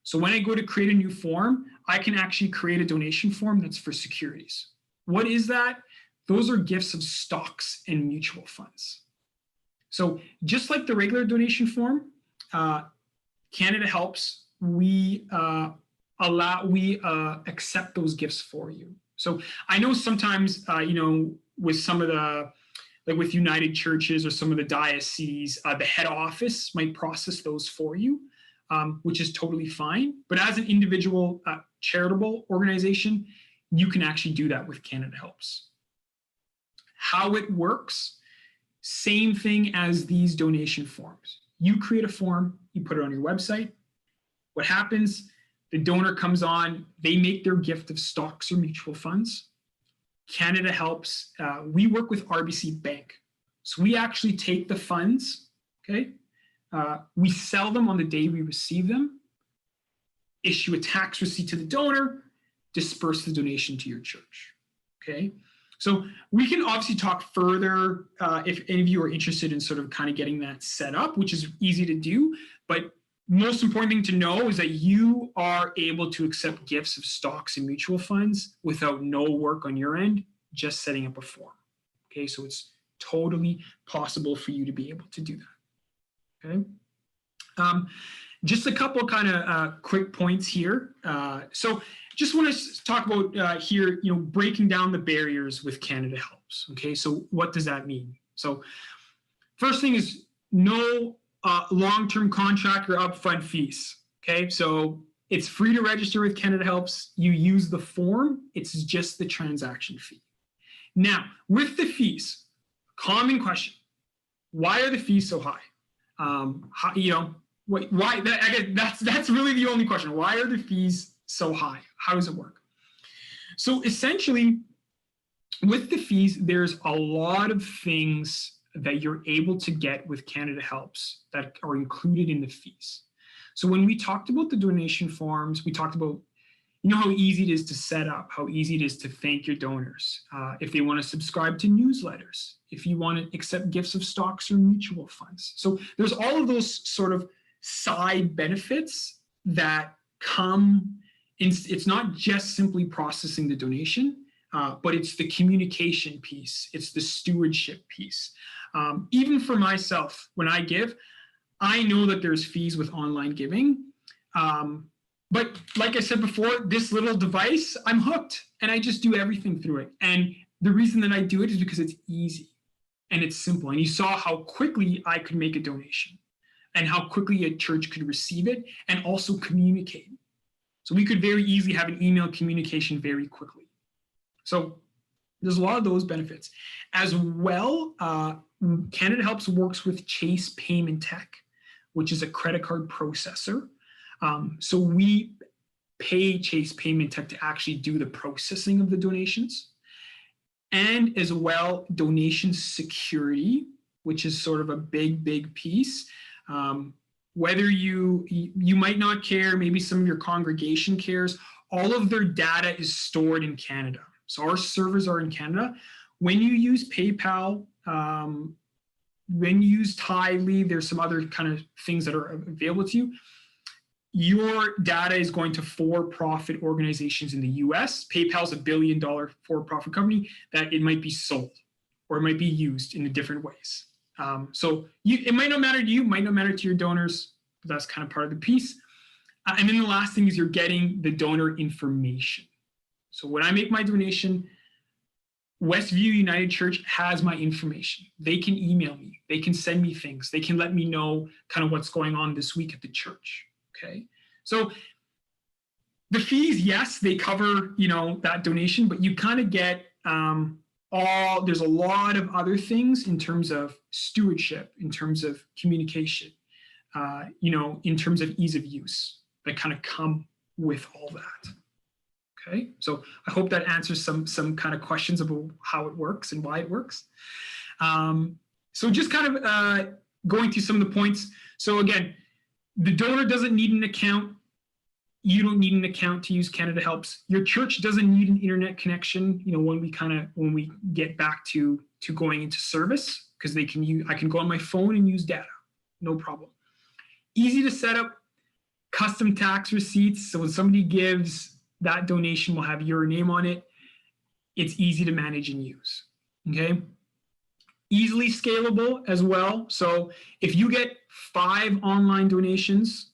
So when I go to create a new form, I can actually create a donation form that's for securities. What is that? Those are gifts of stocks and mutual funds. So just like the regular donation form, CanadaHelps, we accept those gifts for you. So I know sometimes, with some of the, like with United Churches or some of the dioceses, the head office might process those for you, which is totally fine. But as an individual charitable organization, you can actually do that with CanadaHelps. How it works, same thing as these donation forms. You create a form, you put it on your website. What happens? The donor comes on, they make their gift of stocks or mutual funds. CanadaHelps, we work with RBC Bank. So we actually take the funds, okay? We sell them on the day we receive them, issue a tax receipt to the donor, disperse the donation to your church. Okay, so we can obviously talk further if any of you are interested in sort of kind of getting that set up, which is easy to do. But most important thing to know is that you are able to accept gifts of stocks and mutual funds without no work on your end, just setting up a form. Okay, so it's totally possible for you to be able to do that. Okay. Just a couple kind of quick points here. So just want to talk about here, breaking down the barriers with Canada Helps. Okay, so what does that mean? So first thing is no long-term contract or upfront fees. Okay, so it's free to register with Canada Helps. You use the form. It's just the transaction fee. Now, with the fees, common question: why are the fees so high? Why? That's really the only question. Why are the fees so high? How does it work? So essentially, with the fees, there's a lot of things that you're able to get with Canada Helps that are included in the fees. So when we talked about the donation forms, we talked about, how easy it is to set up, how easy it is to thank your donors, if they want to subscribe to newsletters, if you want to accept gifts of stocks or mutual funds. So there's all of those sort of side benefits that come in. It's not just simply processing the donation, but it's the communication piece. It's the stewardship piece. Even for myself, when I give, I know that there's fees with online giving. But like I said before, this little device, I'm hooked and I just do everything through it. And the reason that I do it is because it's easy and it's simple. And you saw how quickly I could make a donation and how quickly a church could receive it and also communicate. So we could very easily have an email communication very quickly. So there's a lot of those benefits. As well, Canada Helps works with Chase Payment Tech, which is a credit card processor. So we pay Chase Payment Tech to actually do the processing of the donations. And as well, donation security, which is sort of a big piece. Whether you might not care, maybe some of your congregation cares, all of their data is stored in Canada. So our servers are in Canada. When you use PayPal, when you use Tidely, there's some other kind of things that are available to you. Your data is going to for-profit organizations in the US. PayPal's $1 billion for-profit company that it might be sold or it might be used in different ways. So it might not matter to you, might not matter to your donors, but that's kind of part of the piece. And then the last thing is you're getting the donor information. So when I make my donation, Westview United Church has my information. They can email me. They can send me things. They can let me know kind of what's going on this week at the church. Okay, so the fees, yes, they cover, that donation, but you kind of get there's a lot of other things in terms of stewardship, in terms of communication, in terms of ease of use that kind of come with all that. Okay, so I hope that answers some kind of questions about how it works and why it works. So just kind of going through some of the points. So again, the donor doesn't need an account. You don't need an account to use Canada Helps. Your church doesn't need an internet connection. When we get back to going into service, because I can go on my phone and use data, no problem. Easy to set up, custom tax receipts. So when somebody gives, that donation will have your name on it. It's easy to manage and use. Okay. Easily scalable as well. So if you get 5 online donations,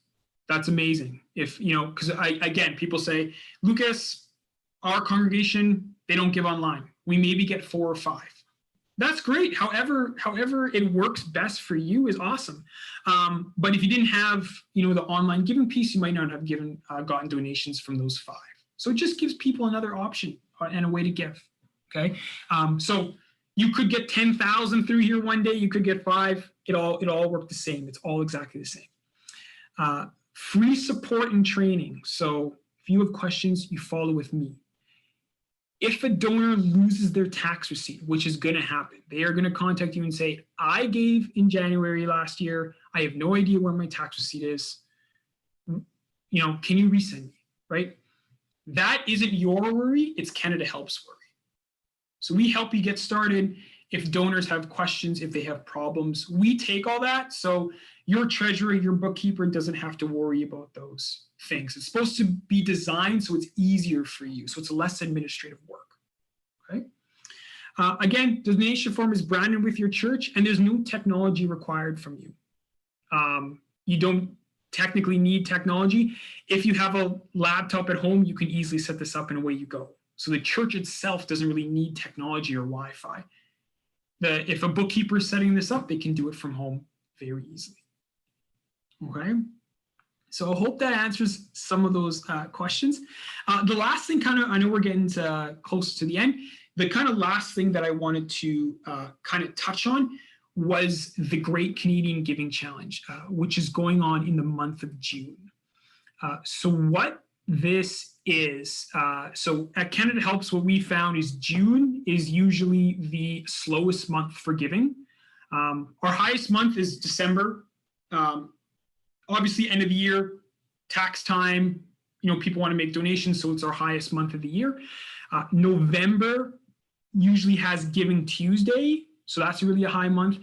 that's amazing. If, because again, people say, Lucas, our congregation, they don't give online. We maybe get 4 or 5. That's great. However it works best for you is awesome. But if you didn't have, the online giving piece, you might not have gotten donations from those 5. So it just gives people another option and a way to give. Okay. So you could get 10,000 through here one day. You could get 5. It all worked the same. It's all exactly the same. Free support and training. So if you have questions, you follow with me. If a donor loses their tax receipt, which is going to happen, they are going to contact you and say, I gave in January last year. I have no idea where my tax receipt is. Can you resend me, right? that isn't your worry, it's Canada Helps worry. So we help you get started. If donors have questions, if they have problems, we take all that. So your treasurer, your bookkeeper doesn't have to worry about those things. It's supposed to be designed so it's easier for you. So it's less administrative work. Okay. Again, the donation form is branded with your church, and there's no technology required from you. You don't technically need technology. If you have a laptop at home, you can easily set this up and away you go. So the church itself doesn't really need technology or Wi-Fi. If a bookkeeper is setting this up, they can do it from home very easily. Okay. So I hope that answers some of those questions. The last thing, I know we're getting close to the end. The kind of last thing that I wanted to kind of touch on was the Great Canadian Giving Challenge, which is going on in the month of June. So what this is, so at Canada Helps, what we found is June is usually the slowest month for giving. Our highest month is December. Obviously, end of the year, tax time, people want to make donations, so it's our highest month of the year. November usually has Giving Tuesday, so that's really a high month.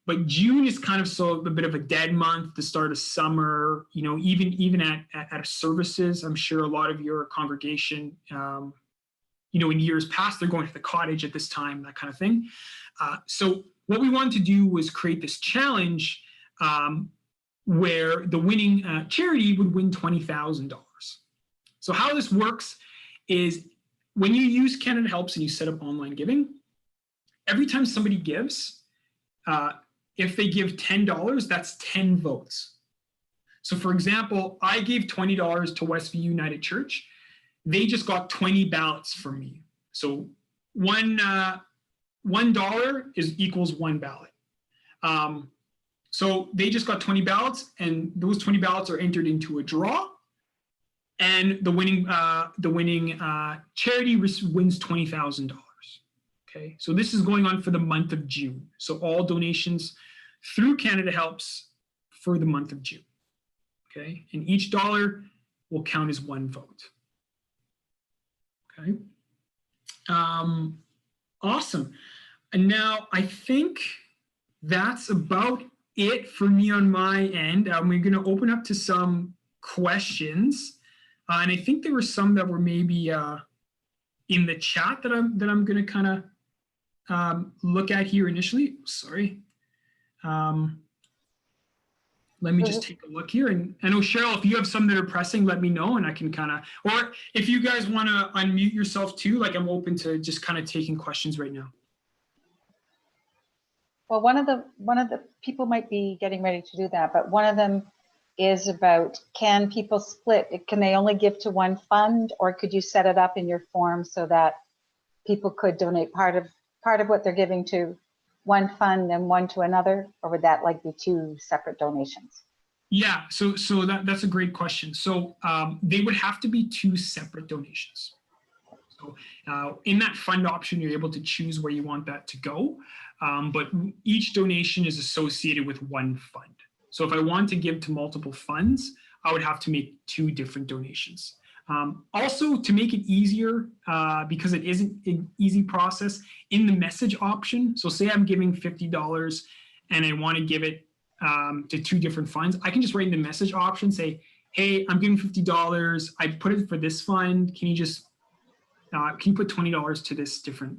But June is kind of a bit of a dead month, the start of summer, even at services. I'm sure a lot of your congregation, in years past, they're going to the cottage at this time, that kind of thing. So what we wanted to do was create this challenge where the winning charity would win $20,000. So how this works is when you use Canada Helps and you set up online giving, every time somebody gives, if they give $10, that's 10 votes. So for example, I gave $20 to Westview United Church. They just got 20 ballots from me. So $1 equals one ballot. So they just got 20 ballots, and those 20 ballots are entered into a draw, and the winning charity wins $20,000. Okay, so this is going on for the month of June. So all donations through Canada Helps for the month of June. Okay, and each dollar will count as one vote. Okay, awesome. And now I think that's about it for me on my end. We're going to open up to some questions, and I think there were some that were maybe in the chat that I'm going to kind of look at here initially. Sorry. Let me just take a look here. And I know, Cheryl, if you have some that are pressing, let me know, and I can kind of, or if you guys want to unmute yourself too, like I'm open to just kind of taking questions right now. Well, one of the people might be getting ready to do that, but one of them is about, can people split? Can they only give to one fund, or could you set it up in your form so that people could donate part of what they're giving to one fund and one to another, or would that be two separate donations? Yeah, so that's a great question. So they would have to be two separate donations. So in that fund option, you're able to choose where you want that to go, but each donation is associated with one fund. So if I want to give to multiple funds, I would have to make two different donations. Also, to make it easier, because it isn't an easy process, in the message option, so say I'm giving $50 and I want to give it to two different funds, I can just write in the message option, say, hey, I'm giving $50, I put it for this fund, can you just, can you put $20 to this different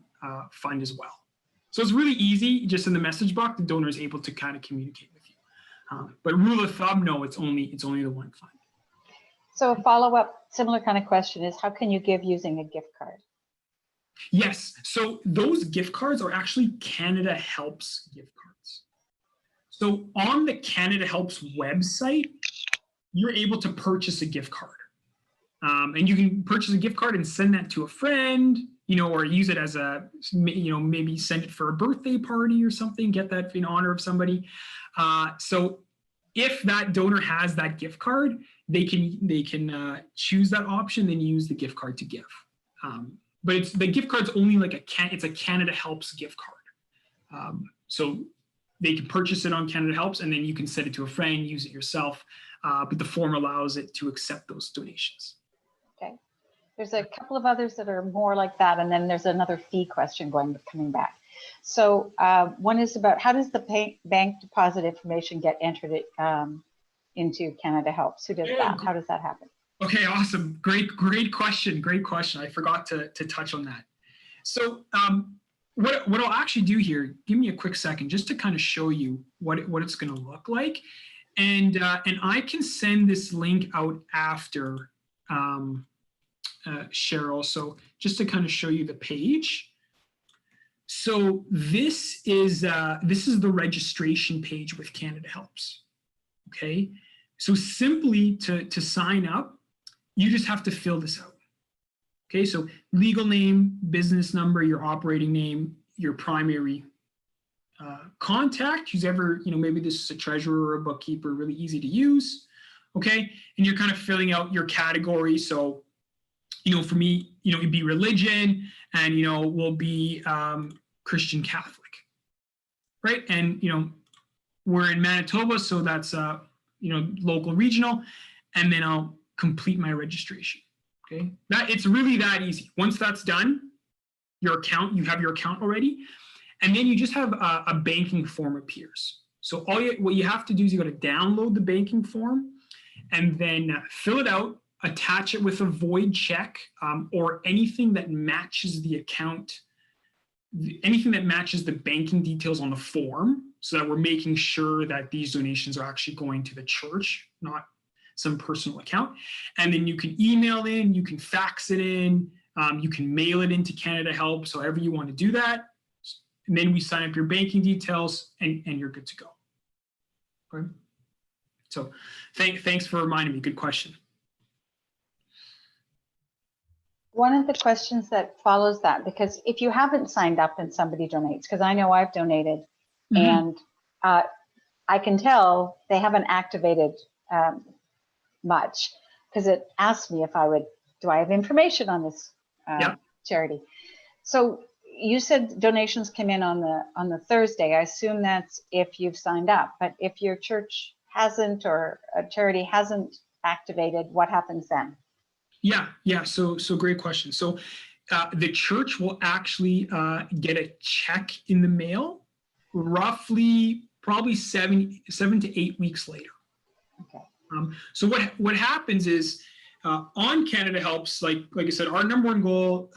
fund as well? So it's really easy, just in the message box, the donor is able to kind of communicate with you. But rule of thumb, no, it's only the one fund. So a follow-up similar kind of question is, how can you give using a gift card? Yes, so those gift cards are actually Canada Helps gift cards. So on the Canada Helps website, you're able to purchase a gift card. And you can purchase a gift card and send that to a friend, or use it as a, maybe send it for a birthday party or something, get that in honor of somebody. So if that donor has that gift card, they can choose that option, then use the gift card to give. But the gift card's only it's a Canada Helps gift card. So they can purchase it on Canada Helps, and then you can send it to a friend, use it yourself. But the form allows it to accept those donations. Okay. There's a couple of others that are more like that, and then there's another fee question coming back. So one is about how does the bank deposit information get entered into CanadaHelps? Who does that? How does that happen? Okay, awesome. Great question. Great question. I forgot to touch on that. So what I'll actually do here, give me a quick second just to kind of show you what it's going to look like. And I can send this link out after, Cheryl. So just to kind of show you the page. So this is the registration page with CanadaHelps. Okay. So simply to sign up, you just have to fill this out. Okay, so legal name, business number, your operating name, your primary contact, who's ever, maybe this is a treasurer or a bookkeeper, really easy to use. Okay, and you're kind of filling out your category. So, for me, it'd be religion, and will be Christian Catholic, right? And we're in Manitoba, so that's local regional, and then I'll complete my registration. Okay, it's really that easy. Once that's done, you have your account already, and then you just have a banking form appears. So what you have to do is you got to download the banking form, and then fill it out, attach it with a void check or anything that matches the account, anything that matches the banking details on the form, so that we're making sure that these donations are actually going to the church, not some personal account. And then you can email in, you can fax it in, you can mail it into CanadaHelps, however you want to do that. And then we sign up your banking details, and you're good to go. Okay. So thanks for reminding me. Good question. One of the questions that follows that, because if you haven't signed up and somebody donates, because I know I've donated, and I can tell they haven't activated much, because it asked me if do I have information on this charity. So you said donations came in on the Thursday. I assume that's if you've signed up, but if your church hasn't, or a charity hasn't activated, what happens then? Yeah. So great question. So the church will actually get a check in the mail, roughly probably 7 to 8 weeks later. Okay. So what happens is on CanadaHelps, like I said, our number one goal,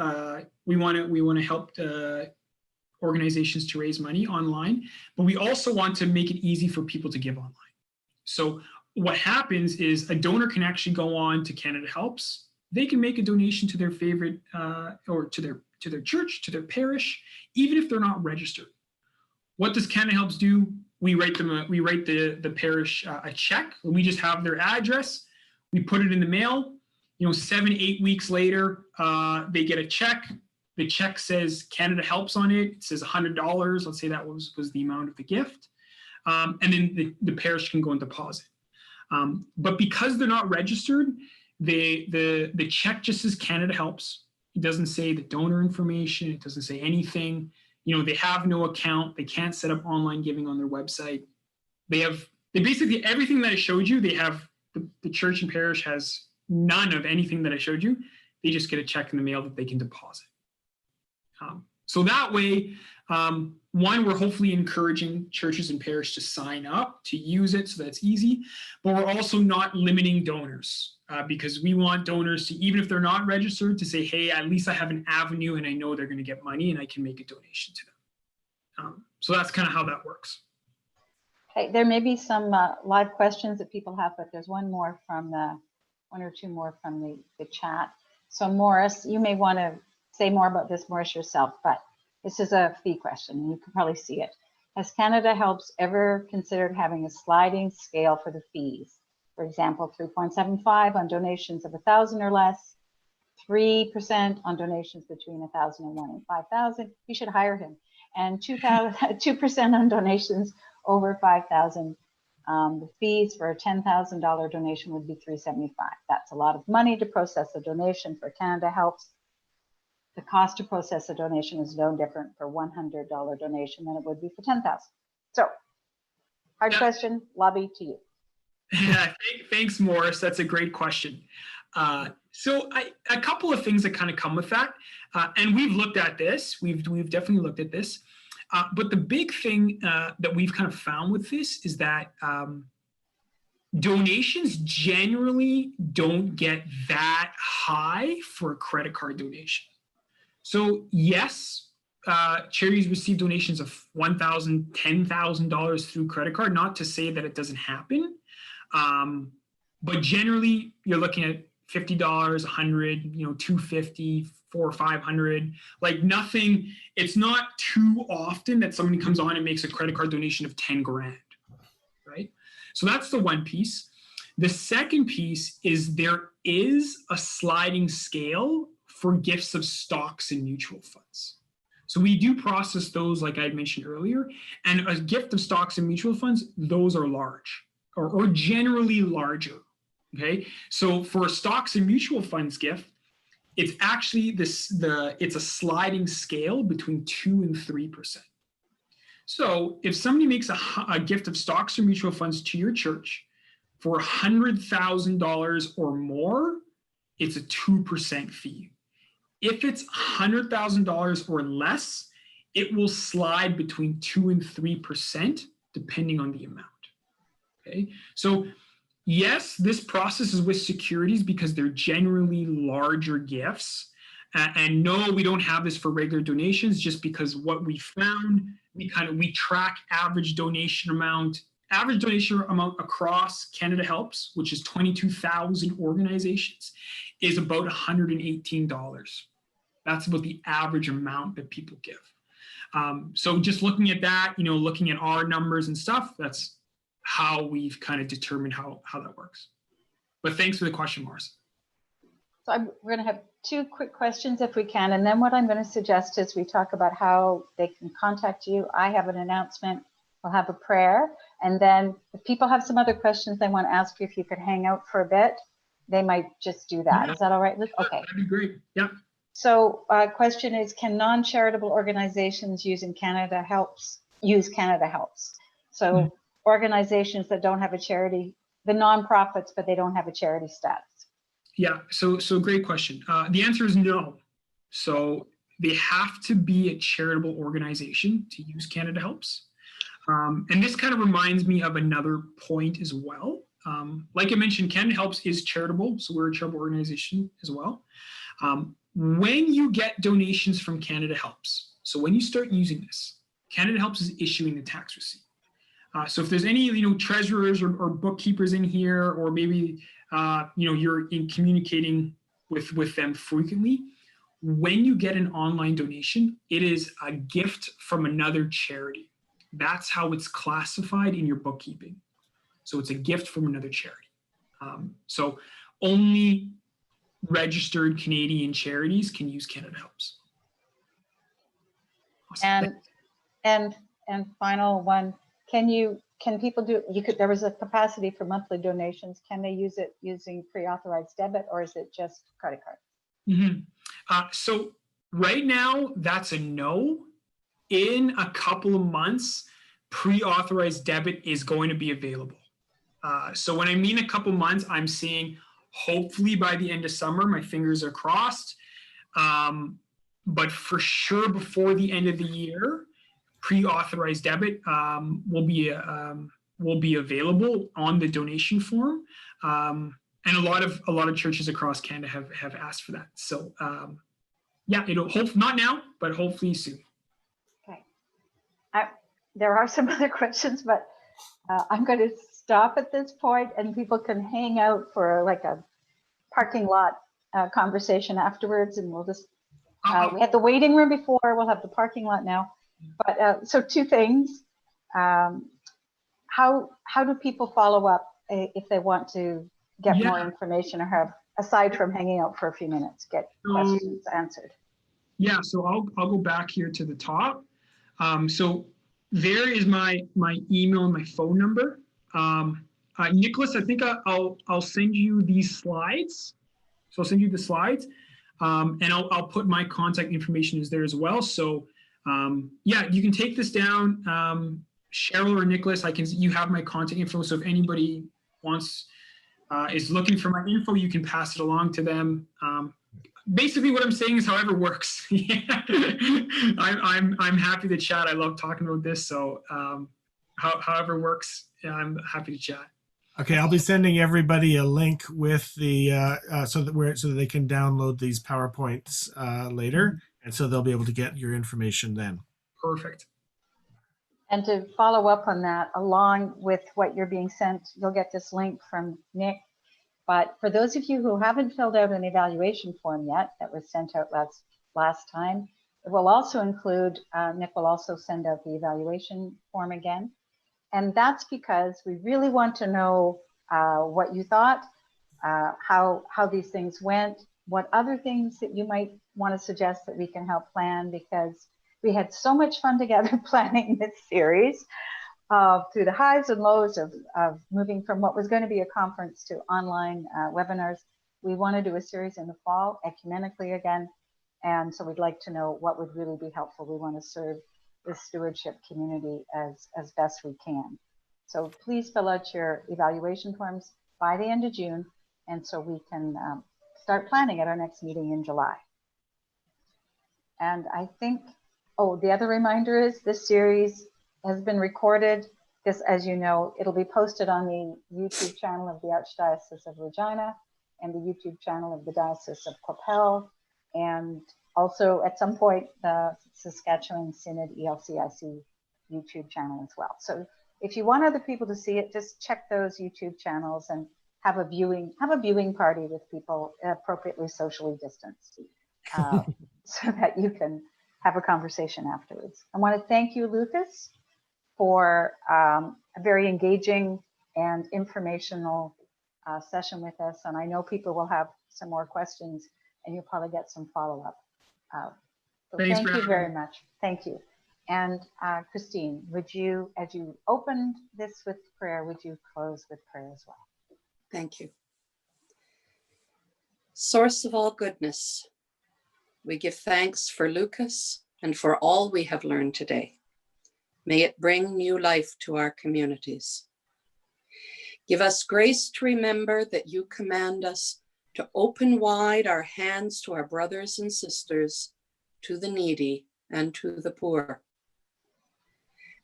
we want to help organizations to raise money online, but we also want to make it easy for people to give online. So what happens is a donor can actually go on to CanadaHelps. They can make a donation to their favorite or to their church, to their parish, even if they're not registered. What does CanadaHelps do? We write the parish a check. We just have their address. We put it in the mail. 7 to 8 weeks later, they get a check. The check says CanadaHelps on it. It says $100. Let's say that was the amount of the gift, and then the parish can go and deposit. But because they're not registered, the check just says CanadaHelps. It doesn't say the donor information. It doesn't say anything. They have no account. They can't set up online giving on their website. They basically, everything that I showed you, they have. The church and parish has none of anything that I showed you. They just get a check in the mail that they can deposit. So that way, one, we're hopefully encouraging churches and parish to sign up, to use it, so that's easy. But we're also not limiting donors because we want donors to, even if they're not registered, to say, hey, at least I have an avenue and I know they're going to get money and I can make a donation to them. So that's kind of how that works. Okay, there may be some live questions that people have, but there's one or two more from the chat. So Morris, you may want to say more about this, Morris, yourself, but this is a fee question, and you can probably see it. Has CanadaHelps ever considered having a sliding scale for the fees? For example, 3.75 on donations of 1,000 or less, 3% on donations between 1,001 and 5,000. You should hire him. And 2% on donations over 5,000. The fees for a $10,000 donation would be $375. That's a lot of money to process a donation for CanadaHelps. The cost to process a donation is no different for $100 donation than it would be for 10,000. So, hard question, lobby to you. Yeah, thanks, Morris. That's a great question. So a couple of things that kind of come with that, and we've looked at this. We've definitely looked at this, but the big thing that we've kind of found with this is that donations generally don't get that high for a credit card donation. So yes, charities receive donations of $1,000, $10,000 through credit card. Not to say that it doesn't happen, but generally you're looking at $50, $100, $250, $400 or $500. Like nothing. It's not too often that somebody comes on and makes a credit card donation of 10 grand, right? So that's the one piece. The second piece is there is a sliding scale for gifts of stocks and mutual funds. So we do process those, like I had mentioned earlier, and a gift of stocks and mutual funds, those are large or generally larger. Okay, so for a stocks and mutual funds gift, it's actually it's a sliding scale between 2 and 3%. So if somebody makes a gift of stocks or mutual funds to your church for $100,000 or more, it's a 2% fee. If it's $100,000 or less, it will slide between 2 and 3% depending on the amount. Okay, so yes, this process is with securities because they're generally larger gifts. And no, we don't have this for regular donations just because what we found, we track average donation amount across CanadaHelps, which is 22,000 organizations, is about $118. That's about the average amount that people give. So just looking at that, looking at our numbers and stuff, that's how we've kind of determined how that works. But thanks for the question, Morris. So we're going to have 2 quick questions if we can. And then what I'm going to suggest is we talk about how they can contact you. I have an announcement. We'll have a prayer. And then if people have some other questions they want to ask you, if you could hang out for a bit, they might just do that. Yeah. Is that all right, Luke? Okay. That'd be great. Yeah. So question is, can non-charitable organizations use CanadaHelps? So organizations that don't have a charity, the nonprofits, but they don't have a charity status. Yeah, so great question. The answer is no. So they have to be a charitable organization to use CanadaHelps. And this kind of reminds me of another point as well. Like I mentioned, CanadaHelps is charitable, so we're a charitable organization as well. When you get donations from CanadaHelps, so when you start using this, CanadaHelps is issuing the tax receipt. So if there's any, treasurers or bookkeepers in here, or maybe, you're communicating with them frequently, when you get an online donation, it is a gift from another charity. That's how it's classified in your bookkeeping. So it's a gift from another charity. So only registered Canadian charities can use CanadaHelps. Awesome. And final one, can people do, there was a capacity for monthly donations. Can they use it using pre-authorized debit, or is it just credit card? Mm-hmm. So right now, that's a no. In a couple of months, pre-authorized debit is going to be available. So when I mean a couple months, I'm saying hopefully by the end of summer, my fingers are crossed. But for sure before the end of the year, pre-authorized debit will be available on the donation form, and a lot of churches across Canada have asked for that. So yeah, it'll not now, but hopefully soon. Okay, there are some other questions, but I'm going to stop at this point, and people can hang out for like a parking lot conversation afterwards, and we'll just we had the waiting room before, we'll have the parking lot now. But so 2 things. How do people follow up if they want to get more information, or have, aside from hanging out for a few minutes, get questions answered? Yeah, so I'll go back here to the top. So there is my email and my phone number. Nicholas, I think I'll send you these slides. So I'll send you the slides, and I'll put my contact information is there as well. So yeah, you can take this down. Cheryl or Nicholas, you have my contact info. So if anybody wants is looking for my info, you can pass it along to them. Basically, what I'm saying is, however works. Yeah. I'm happy to chat. I love talking about this. So however works, yeah, I'm happy to chat. Okay, I'll be sending everybody a link with the so that they can download these PowerPoints later, and so they'll be able to get your information then. Perfect. And to follow up on that, along with what you're being sent, you'll get this link from Nick. But for those of you who haven't filled out an evaluation form yet that was sent out last time, it will also include, Nick will also send out the evaluation form again. And that's because we really want to know what you thought, how these things went, what other things that you might want to suggest that we can help plan, because we had so much fun together planning this series through the highs and lows of moving from what was going to be a conference to online webinars. We want to do a series in the fall, ecumenically again. And so we'd like to know what would really be helpful. We want to serve the stewardship community as best we can. So please fill out your evaluation forms by the end of June, and so we can start planning at our next meeting in July. And I think, oh, the other reminder is this series has been recorded. This, as you know, it'll be posted on the YouTube channel of the Archdiocese of Regina and the YouTube channel of the Diocese of Qu'Appelle, and also at some point the Saskatchewan Synod ELCIC YouTube channel as well. So if you want other people to see it, just check those YouTube channels and have a viewing party with people appropriately socially distanced, so that you can have a conversation afterwards. I want to thank you, Lucas, for a very engaging and informational session with us. And I know people will have some more questions, and you'll probably get some follow-up. So thank you very much. Thank you. And Christine, would you, as you opened this with prayer, would you close with prayer as well? Thank you. Source of all goodness, we give thanks for Lucas and for all we have learned today. May it bring new life to our communities. Give us grace to remember that you command us to open wide our hands to our brothers and sisters, to the needy and to the poor.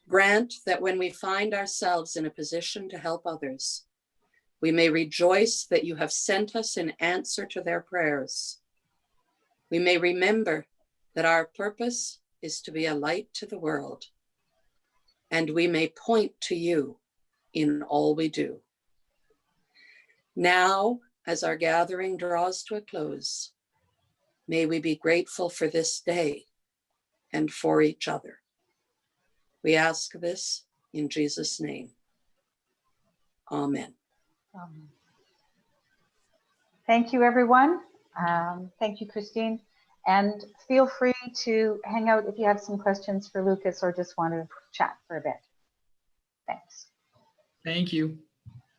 Grant that when we find ourselves in a position to help others, we may rejoice that you have sent us in answer to their prayers. We may remember that our purpose is to be a light to the world, and we may point to you in all we do. Now, as our gathering draws to a close, may we be grateful for this day and for each other. We ask this in Jesus' name. Amen. Thank you, everyone. Thank you, Christine. And feel free to hang out if you have some questions for Lucas or just want to chat for a bit. Thanks. Thank you.